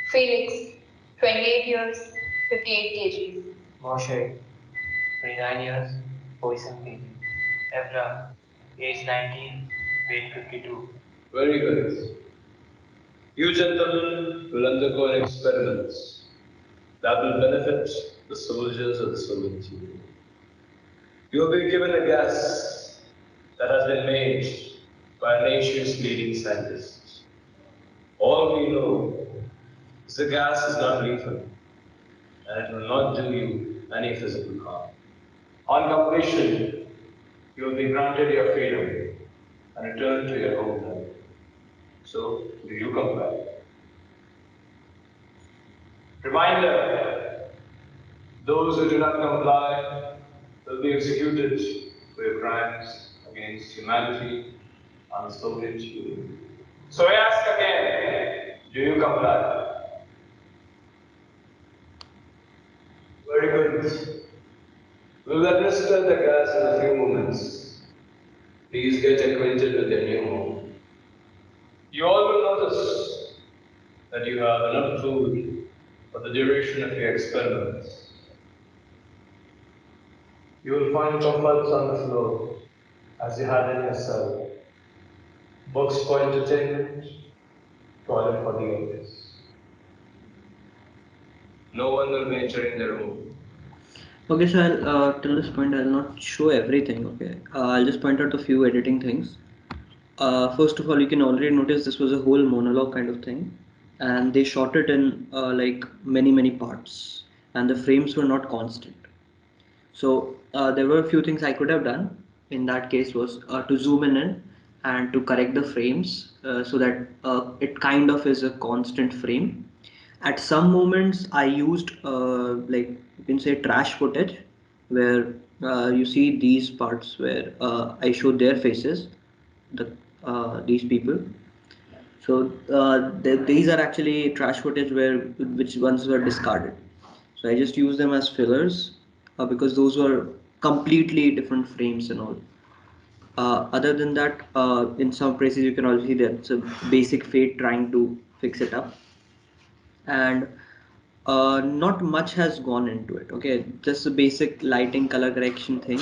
Felix, 28 years, 58 kgs. Moshe, 29 years, 47 kg. Evra, age 19, weight 52. Very good. You gentlemen will undergo an experiment that will benefit the soldiers of the Soviet Union. You will be given a gas that has been made by a nation's leading scientists. All we know is the gas is not lethal and it will not do you any physical harm. On completion, you will be granted your freedom and returned to your homeland. So, do you comply? Reminder, those who do not comply will be executed for your crimes against against humanity and the Soviet Union. So I ask again, do you comply? Very good. We'll administer the gas in a few moments. Please get acquainted with your new home. You all will notice that you have enough food for the duration of your experiments. You will find comforts on the floor as you had in your cell. Books for entertainment, toilet for the office. No one will be entering the room. Okay, so till this point, I'll not show everything. Okay, I'll just point out a few editing things. First of all, you can already notice this was a whole monologue kind of thing, and they shot it in like many parts, and the frames were not constant. So there were a few things I could have done in that case was to zoom in and to correct the frames so that it kind of is a constant frame. At some moments, I used like you can say trash footage where you see these parts where I show their faces, the these people. So these are actually trash footage where which ones were discarded. So I just use them as fillers because those were completely different frames and all. Other than that, in some places you can also see that it's a basic fade trying to fix it up, and not much has gone into it. Okay, just a basic lighting, color correction thing,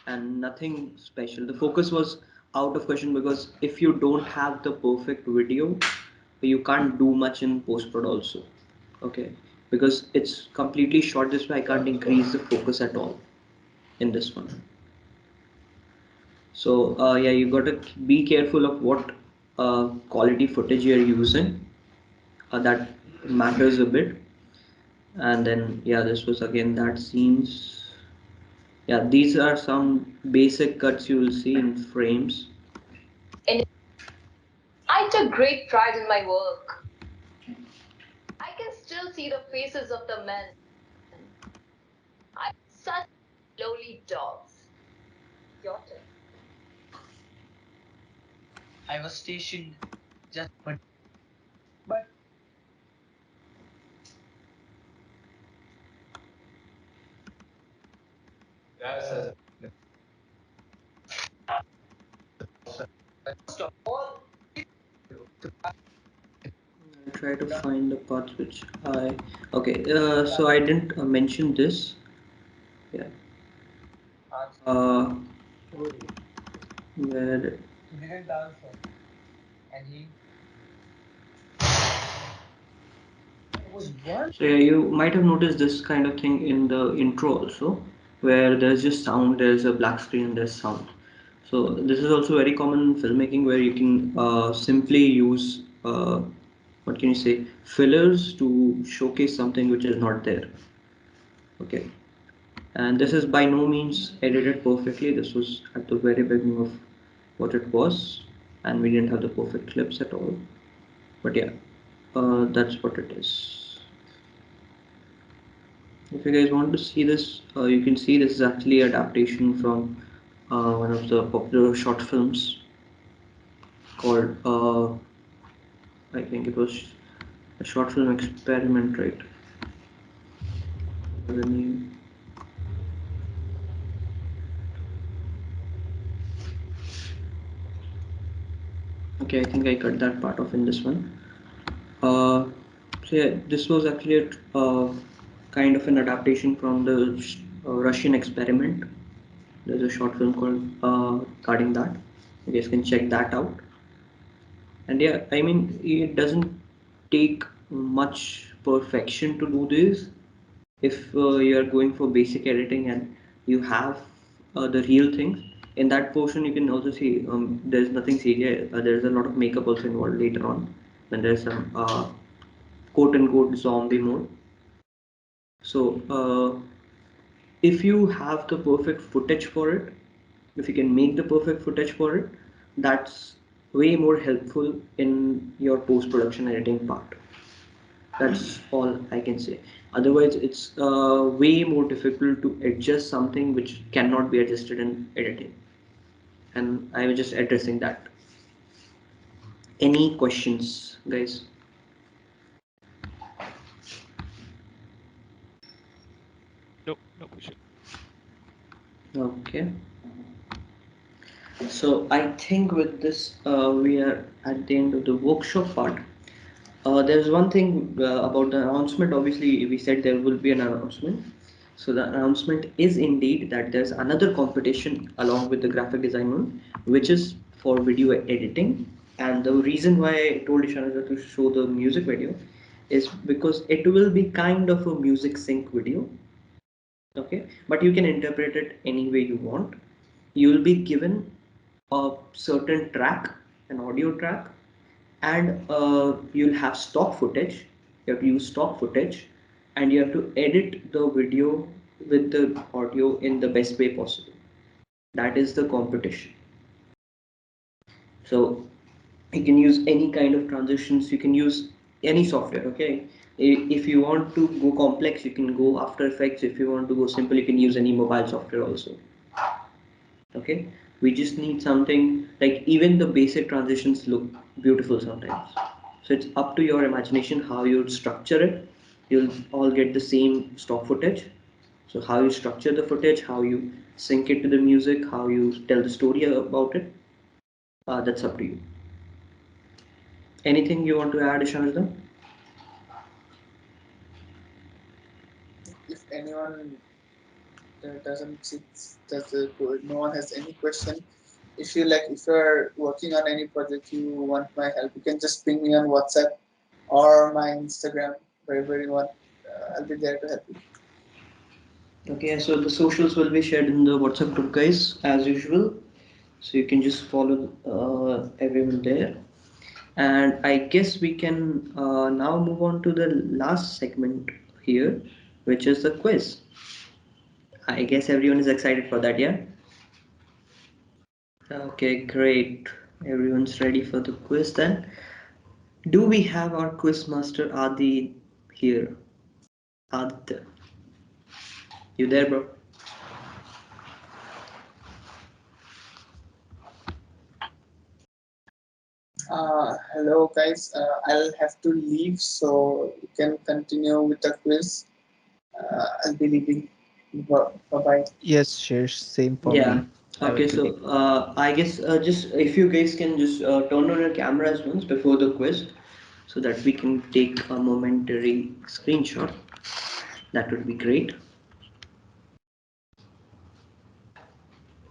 and nothing special. The focus was out of question because if you don't have the perfect video, you can't do much in post prod also. Okay, because it's completely shot this way, I can't increase the focus at all in this one. So yeah, you got to be careful of what quality footage you're using. That matters a bit. And then yeah, this was again that scenes. Yeah, these are some basic cuts you will see in frames. And I took great pride in my work. I can still see the faces of the men. I such lowly dogs. Your turn. I was stationed just but Gas has first of all, I'll try to find the parts which I okay. So I didn't mention this. Yeah. Uh, where he didn't answer. And he was one. So yeah, you might have noticed this kind of thing in the intro also, where there's just sound, there's a black screen, and there's sound. So this is also very common in filmmaking where you can simply use what can you say fillers to showcase something which is not there. Okay, and this is by no means edited perfectly. This was at the very beginning of what it was, and we didn't have the perfect clips at all. But yeah, that's what it is. If you guys want to see this, you can see this is actually adaptation from one of the popular short films called I think it was a short film experiment, right? The name. Okay, I think I cut that part off in this one. So yeah, this was actually kind of an adaptation from the Russian experiment. There's a short film called regarding that. You guys can check that out. And yeah, I mean it doesn't take much perfection to do this if you are going for basic editing and you have the real things in that portion. You can also see there's nothing CGI. There's a lot of makeup also involved later on when there's some quote unquote zombie mode. So if you have the perfect footage for it, if you can make the perfect footage for it, that's way more helpful in your post-production editing part. That's all I can say. Otherwise it's way more difficult to adjust something which cannot be adjusted in editing. and I was just addressing that. Any questions, guys? No, no question. Okay. So I think with this, we are at the end of the workshop part. There's one thing about the announcement. Obviously, we said there will be an announcement. So the announcement is indeed that there's another competition along with the graphic design one, which is for video editing. And the reason why I told Ishanuj to show the music video is because it will be kind of a music sync video. Okay, but you can interpret it any way you want. You will be given a certain track, an audio track, and you'll have stock footage. You have to use stock footage, and you have to edit the video with the audio in the best way possible. That is the competition. So you can use any kind of transitions. You can use any software. Okay, if you want to go complex, you can go After Effects. If you want to go simple, you can use any mobile software also. Okay, we just need something like even the basic transitions look beautiful sometimes, so it's up to your imagination how you structure it. You'll all get the same stock footage, so how you structure the footage, how you sync it to the music, how you tell the story about it, that's up to you. Anything you want to add, Ishanuj? If anyone doesn't does no one has any question, if you like, if you're working on any project you want my help, you can just ping me on WhatsApp or my Instagram, wherever you want. I'll be there to help you. Okay, so the socials will be shared in the WhatsApp group, guys, as usual. So you can just follow everyone there. And I guess we can now move on to the last segment here, which is the quiz. I guess everyone is excited for that, yeah? Okay, great. Everyone's ready for the quiz then. Do we have our quiz master Adi here? Aditya, you there, bro? Hello guys, I'll have to leave, so you can continue with the quiz. I'll be leaving. Bye bye. Yes, sure. Same for Yeah. me. I have Okay, to so leave. I guess just if you guys can just turn on your cameras once before the quiz so that we can take a momentary screenshot. That would be great.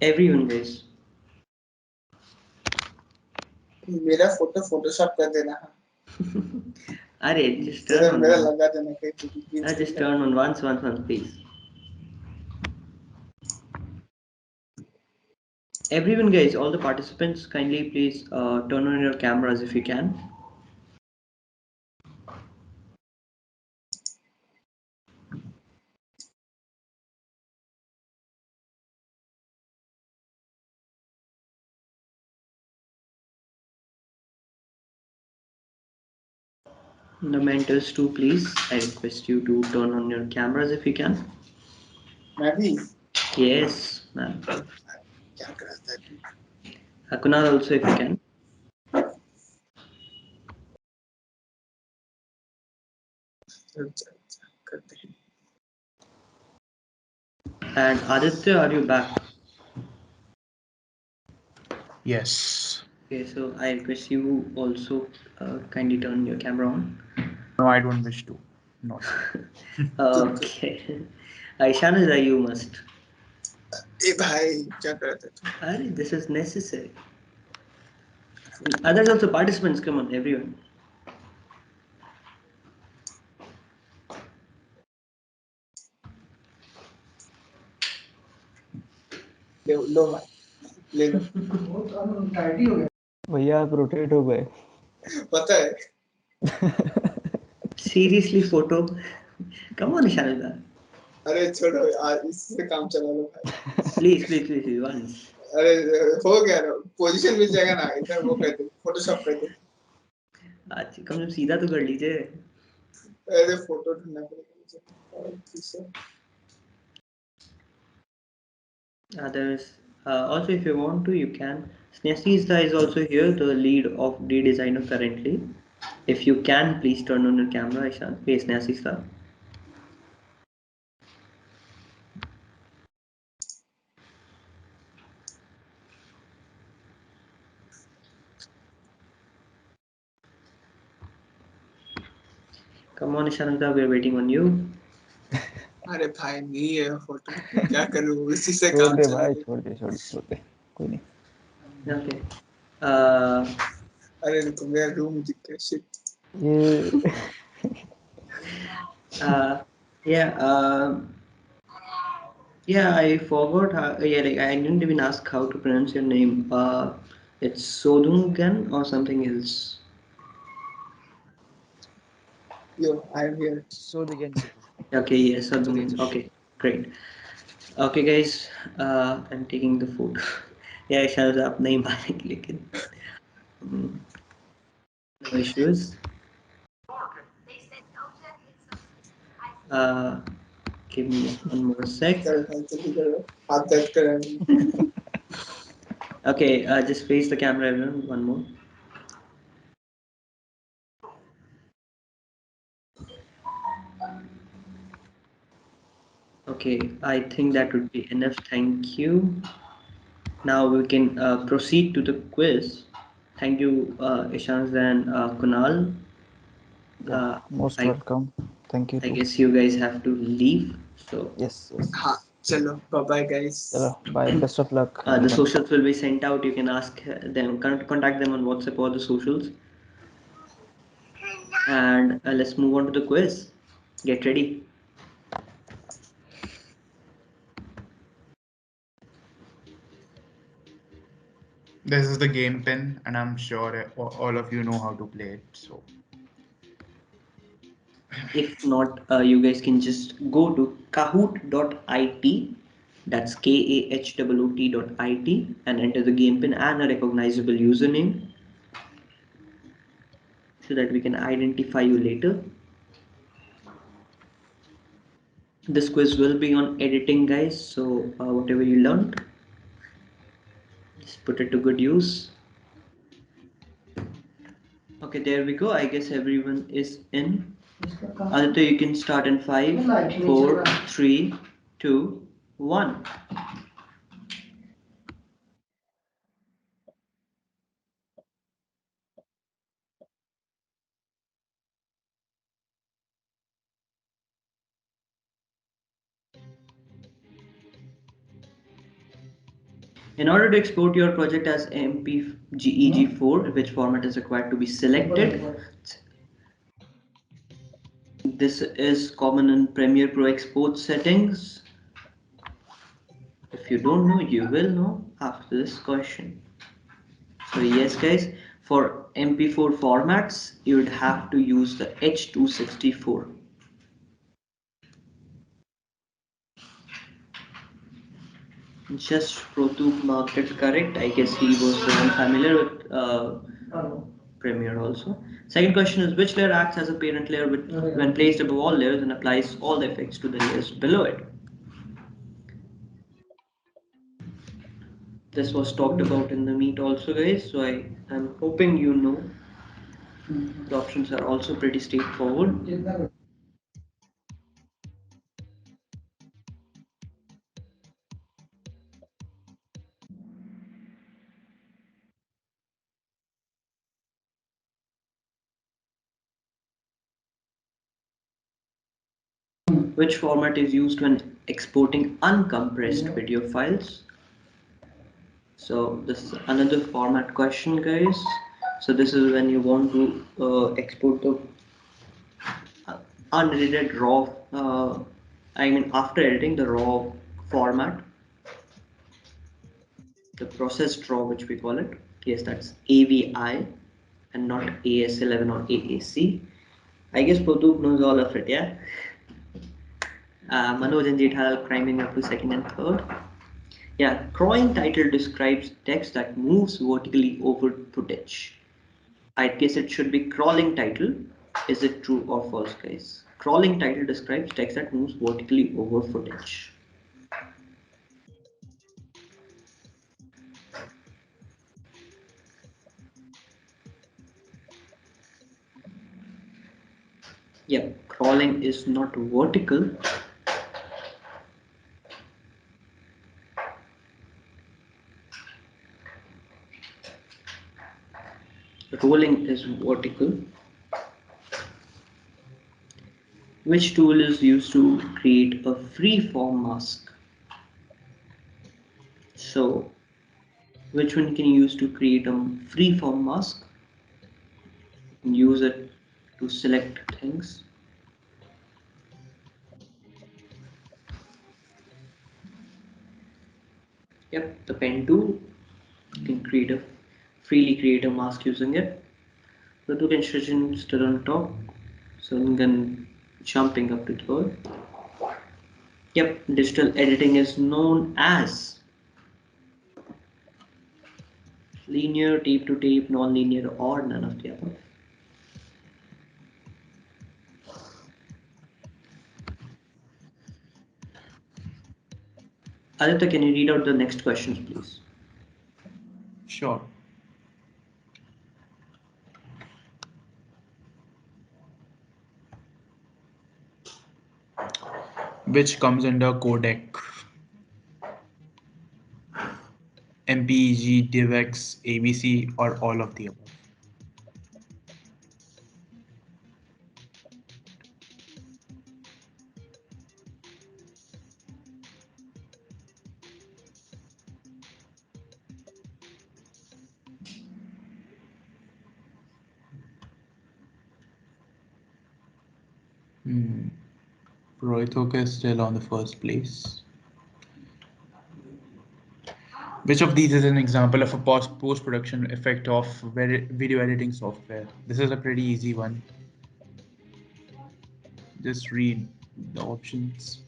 Everyone, guys. मेरा photo Photoshop कर देना. अरे, just turn तेरा on मेरा one. लगा देना कहीं पे green Just screen में. turn on once, please. Everyone, guys, all the participants, kindly please turn on your cameras if you can. The mentors too, please. I request you to turn on your cameras if you can. मैं भी. Yes, ma'am. क्या करता है? Kunal also if you can. करते हैं. And Aditya, are you back? Yes. Okay, so I request you also kindly turn your camera on. No, I don't wish to. Not. Okay. Aishana, you must. ए भाई क्या करता है? This is necessary. Others also participants, come on, everyone. लो भाई, ले लो. भैया आप rotate हो गए. पता है. Seriously, photo. Come on, Ishanuj. अरे छोड़ो यार, इससे काम चला लो भाई. Please, once. अरे हो गया ना, पोजीशन मिल जाएगा ना, इधर वो कर दो, फोटोशॉप कर दो. अच्छा, कम से कम सीधा तो कर लीजिए. अरे फोटो ढूंढना पड़ेगा मुझे. Others, Also, if you want to, you can. Snesista is also here, the lead of De-Desino currently. If you can, please turn on your camera, Ishan. Hey, Snesista. Come on, Ishanuja, we're waiting on you. अरे भाई नहीं है photo, क्या करूँ, उसी से छोड़ काम दे भाई, चलेगा। छोड़ दे, कोई नहीं। Okay. अरे रुको, मेरा रूम दिख गया, शिट। ये Yeah, yeah, I forgot how, yeah, like, I didn't even ask how to pronounce your name. It's Sodungan or something else. Yo, I am here. So they can see. Okay, yes, So they Sodungan. Okay, great. Okay, guys, I'm taking the food. Yeah, शायद आप नहीं मानेंगे लेकिन no issues. Uh, give me one more sec. चलो भाई जल्दी करो, हाथ दर्द कर रहा है। Okay, just face the camera, everyone. One more. Okay, I think that would be enough. Thank you. Now we can proceed to the quiz. Thank you, Ishans and Kunal. yeah, Uh, most I welcome. Thank you I too. guess you guys have to leave. So Yes. हाँ, चलो, bye bye guys. चलो, bye. Best of luck. the everyone. socials will be sent out. You can ask them, contact them on WhatsApp or the socials. And let's move on to the quiz. Get ready. This is the game pin, and I'm sure all of you know how to play it. So If not, you guys can just go to kahoot.it. That's KAHOOT.it and enter the game pin and a recognizable username so that we can identify you later. This quiz will be on editing, guys. So whatever you learned, just put it to good use. Okay, there we go. I guess everyone is in. Aditya, you can start in 5, 4, 3, 2, 1. In order to export your project as MPEG4, which format is required to be selected? This is common in Premiere Pro export settings. If you don't know, you will know after this question. So yes guys, for MP4 formats, you would have to use the H264. Just Protu marked it correct. I guess he was unfamiliar with Premiere also. Second question is, which layer acts as a parent layer when placed above all layers and applies all the effects to the layers below it? This was talked about in the meet also, guys, so I am hoping you know. The options are also pretty straightforward. Which format is used when exporting uncompressed video files? So this is another format question, guys. So this is when you want to export the unedited raw, I mean after editing the raw format, the processed raw, which we call it. Yes, that's AVI and not AS11 or AAC. I guess Pratuk knows all of it, yeah? Manoj and Jethal climbing up to second and third. Yeah, crawling title describes text that moves vertically over footage. I guess it should be crawling title. Is it true or false, guys? Crawling title describes text that moves vertically over footage. Yep, crawling is not vertical. Rolling is vertical. Which tool is used to create a free-form mask? So, which one can you use to create a free-form mask? You can use it to select things. Yep, the pen tool. You can freely create a mask using it. The two can still on top. So I'm going jumping up to third. Yep, digital editing is known as linear, tape to tape, non-linear, or none of the above. Aditya, can you read out the next questions, please? Sure. Which comes under codec? MPEG, DivX, ABC, or all of the above? Hmm. Rohithok is still on the first place. Which of these is an example of a post-production effect of video editing software? This is a pretty easy one. Just read the options.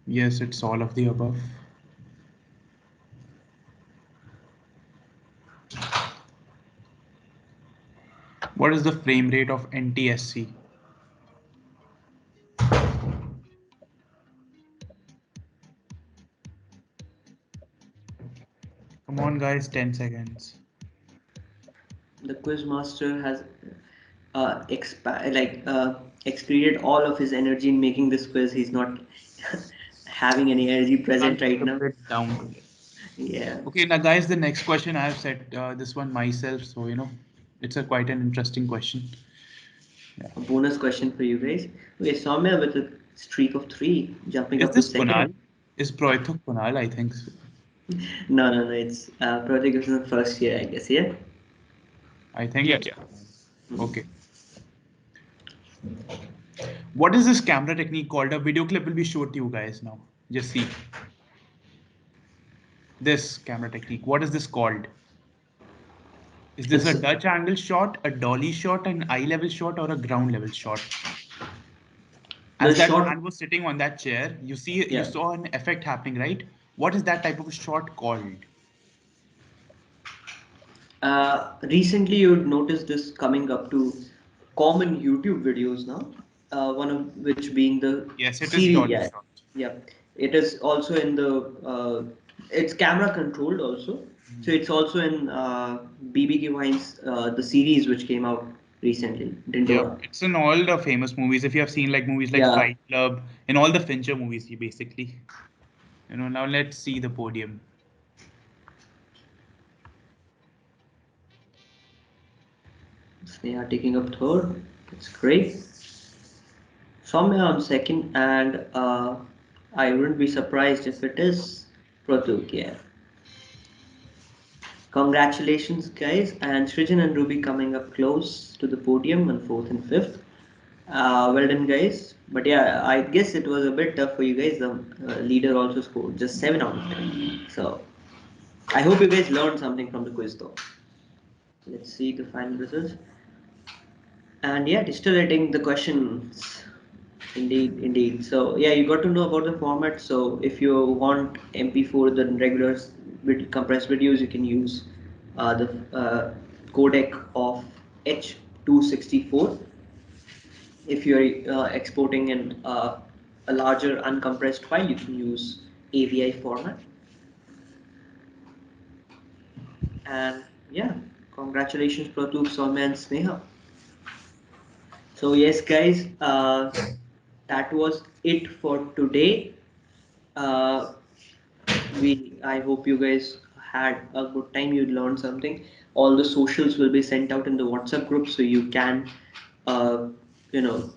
Yes, it's all of the above. What is the frame rate of NTSC? Come on, guys, 10 seconds. The quiz master has expended all of his energy in making this quiz. He's not having any energy present right now. Down to it. Yeah. Okay, now guys, the next question I have set this one myself, so it's a quite an interesting question. Yeah. A bonus question for you guys. Okay, Soumya with a streak of 3, jumping Is up to this second. Kunal? Is Proithuk Kunal? I think so. No, it's project is in the first year, I guess. Yeah. I think Yeah, it's yeah. okay. What is this camera technique called? A video clip will be shown to you guys now. Just see. This camera technique. What is this called? Is this a It's Dutch angle shot, a dolly shot, an eye level shot, or a ground level shot? the As that shot. man was sitting on that chair, you Yeah. saw an effect happening, right? What is that type of a shot called? Recently, you'd noticed this coming up to common YouTube videos now. One of which being the Yes, it is series. dolly Yeah, shot. yeah. It is also in the. It's camera controlled also. So it's also in BBK Wine's the series which came out recently. Yeah, Dindora. it's in all the famous movies. If you have seen like movies like Yeah. Fight Club, in all the Fincher movies, you basically. Now let's see the podium. Sneha taking up third. That's great. Soumya on second, and I wouldn't be surprised if it is Pratuk. Yeah. Congratulations, guys, and Srijan and Ruby coming up close to the podium on fourth and fifth. Well done, guys. But yeah, I guess it was a bit tough for you guys. The leader also scored just 7 out of 10. So I hope you guys learned something from the quiz, though. Let's see the final results. And yeah, digital editing the questions. Indeed. So yeah, you got to know about the format. So if you want MP4, the regular compressed videos, you can use the codec of H264. If you're exporting in a larger uncompressed file, you can use AVI format. And yeah, congratulations Pratuk, Soumya and Sneha. So yes guys, that was it for today. Uh, I hope you guys had a good time, you learned something. All the socials will be sent out in the WhatsApp group, so you can uh, you know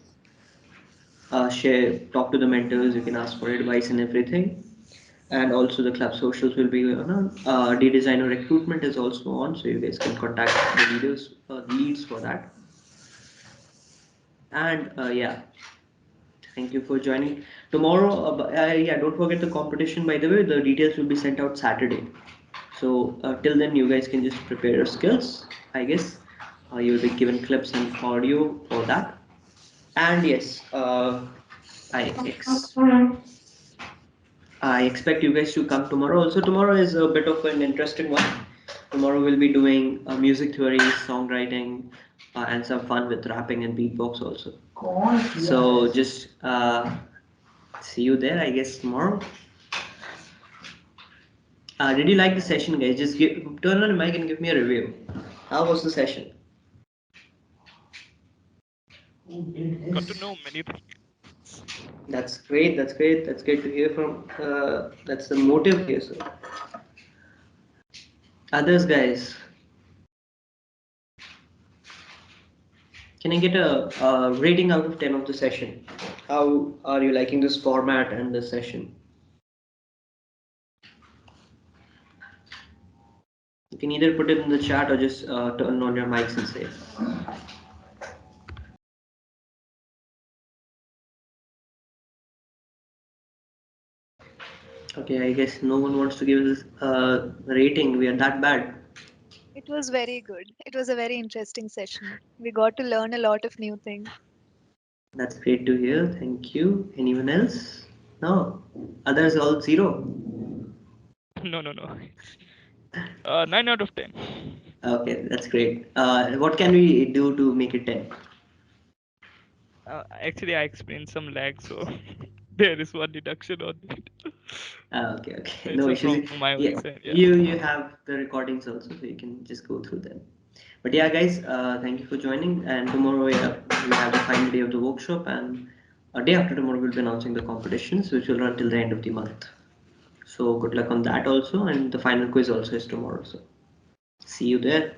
share, talk to the mentors, you can ask for advice and everything. And also the club socials will be on. De-Desino recruitment is also on, so you guys can contact the leads for that. And yeah, thank you for joining. Tomorrow, yeah, don't forget the competition. By the way, the details will be sent out Saturday. So till then, you guys can just prepare your skills. I guess you'll be given clips and audio for that. And yes, I ex I expect you guys to come tomorrow. Also, tomorrow is a bit of an interesting one. Tomorrow we'll be doing music theory, songwriting, and some fun with rapping and beatbox also. So just see you there, I guess, tomorrow. Did you like the session, guys? Just turn on the mic and give me a review. How was the session? Got to know many things. That's great. That's great. That's great to hear from. That's the motive here. So, others, guys, can I get a rating out of 10 of the session? How are you liking this format and the session? You can either put it in the chat or just turn on your mics and say. Okay, I guess no one wants to give this rating. We are that bad. It was very good. It was a very interesting session. We got to learn a lot of new things. That's great to hear. Thank you. Anyone else? No. Others all zero. No, no, no. 9 out of 10. Okay, that's great. What can we do to make it 10? Actually, I experienced some lag, so there is one deduction on it. Okay, okay. It's No issues. from my Yeah, side, yeah. you have the recordings also, so you can just go through them. But yeah, guys, thank you for joining. And tomorrow we have the final day of the workshop, and a day after tomorrow we'll be announcing the competitions, which will run till the end of the month. So good luck on that also, and the final quiz also is tomorrow. So see you there.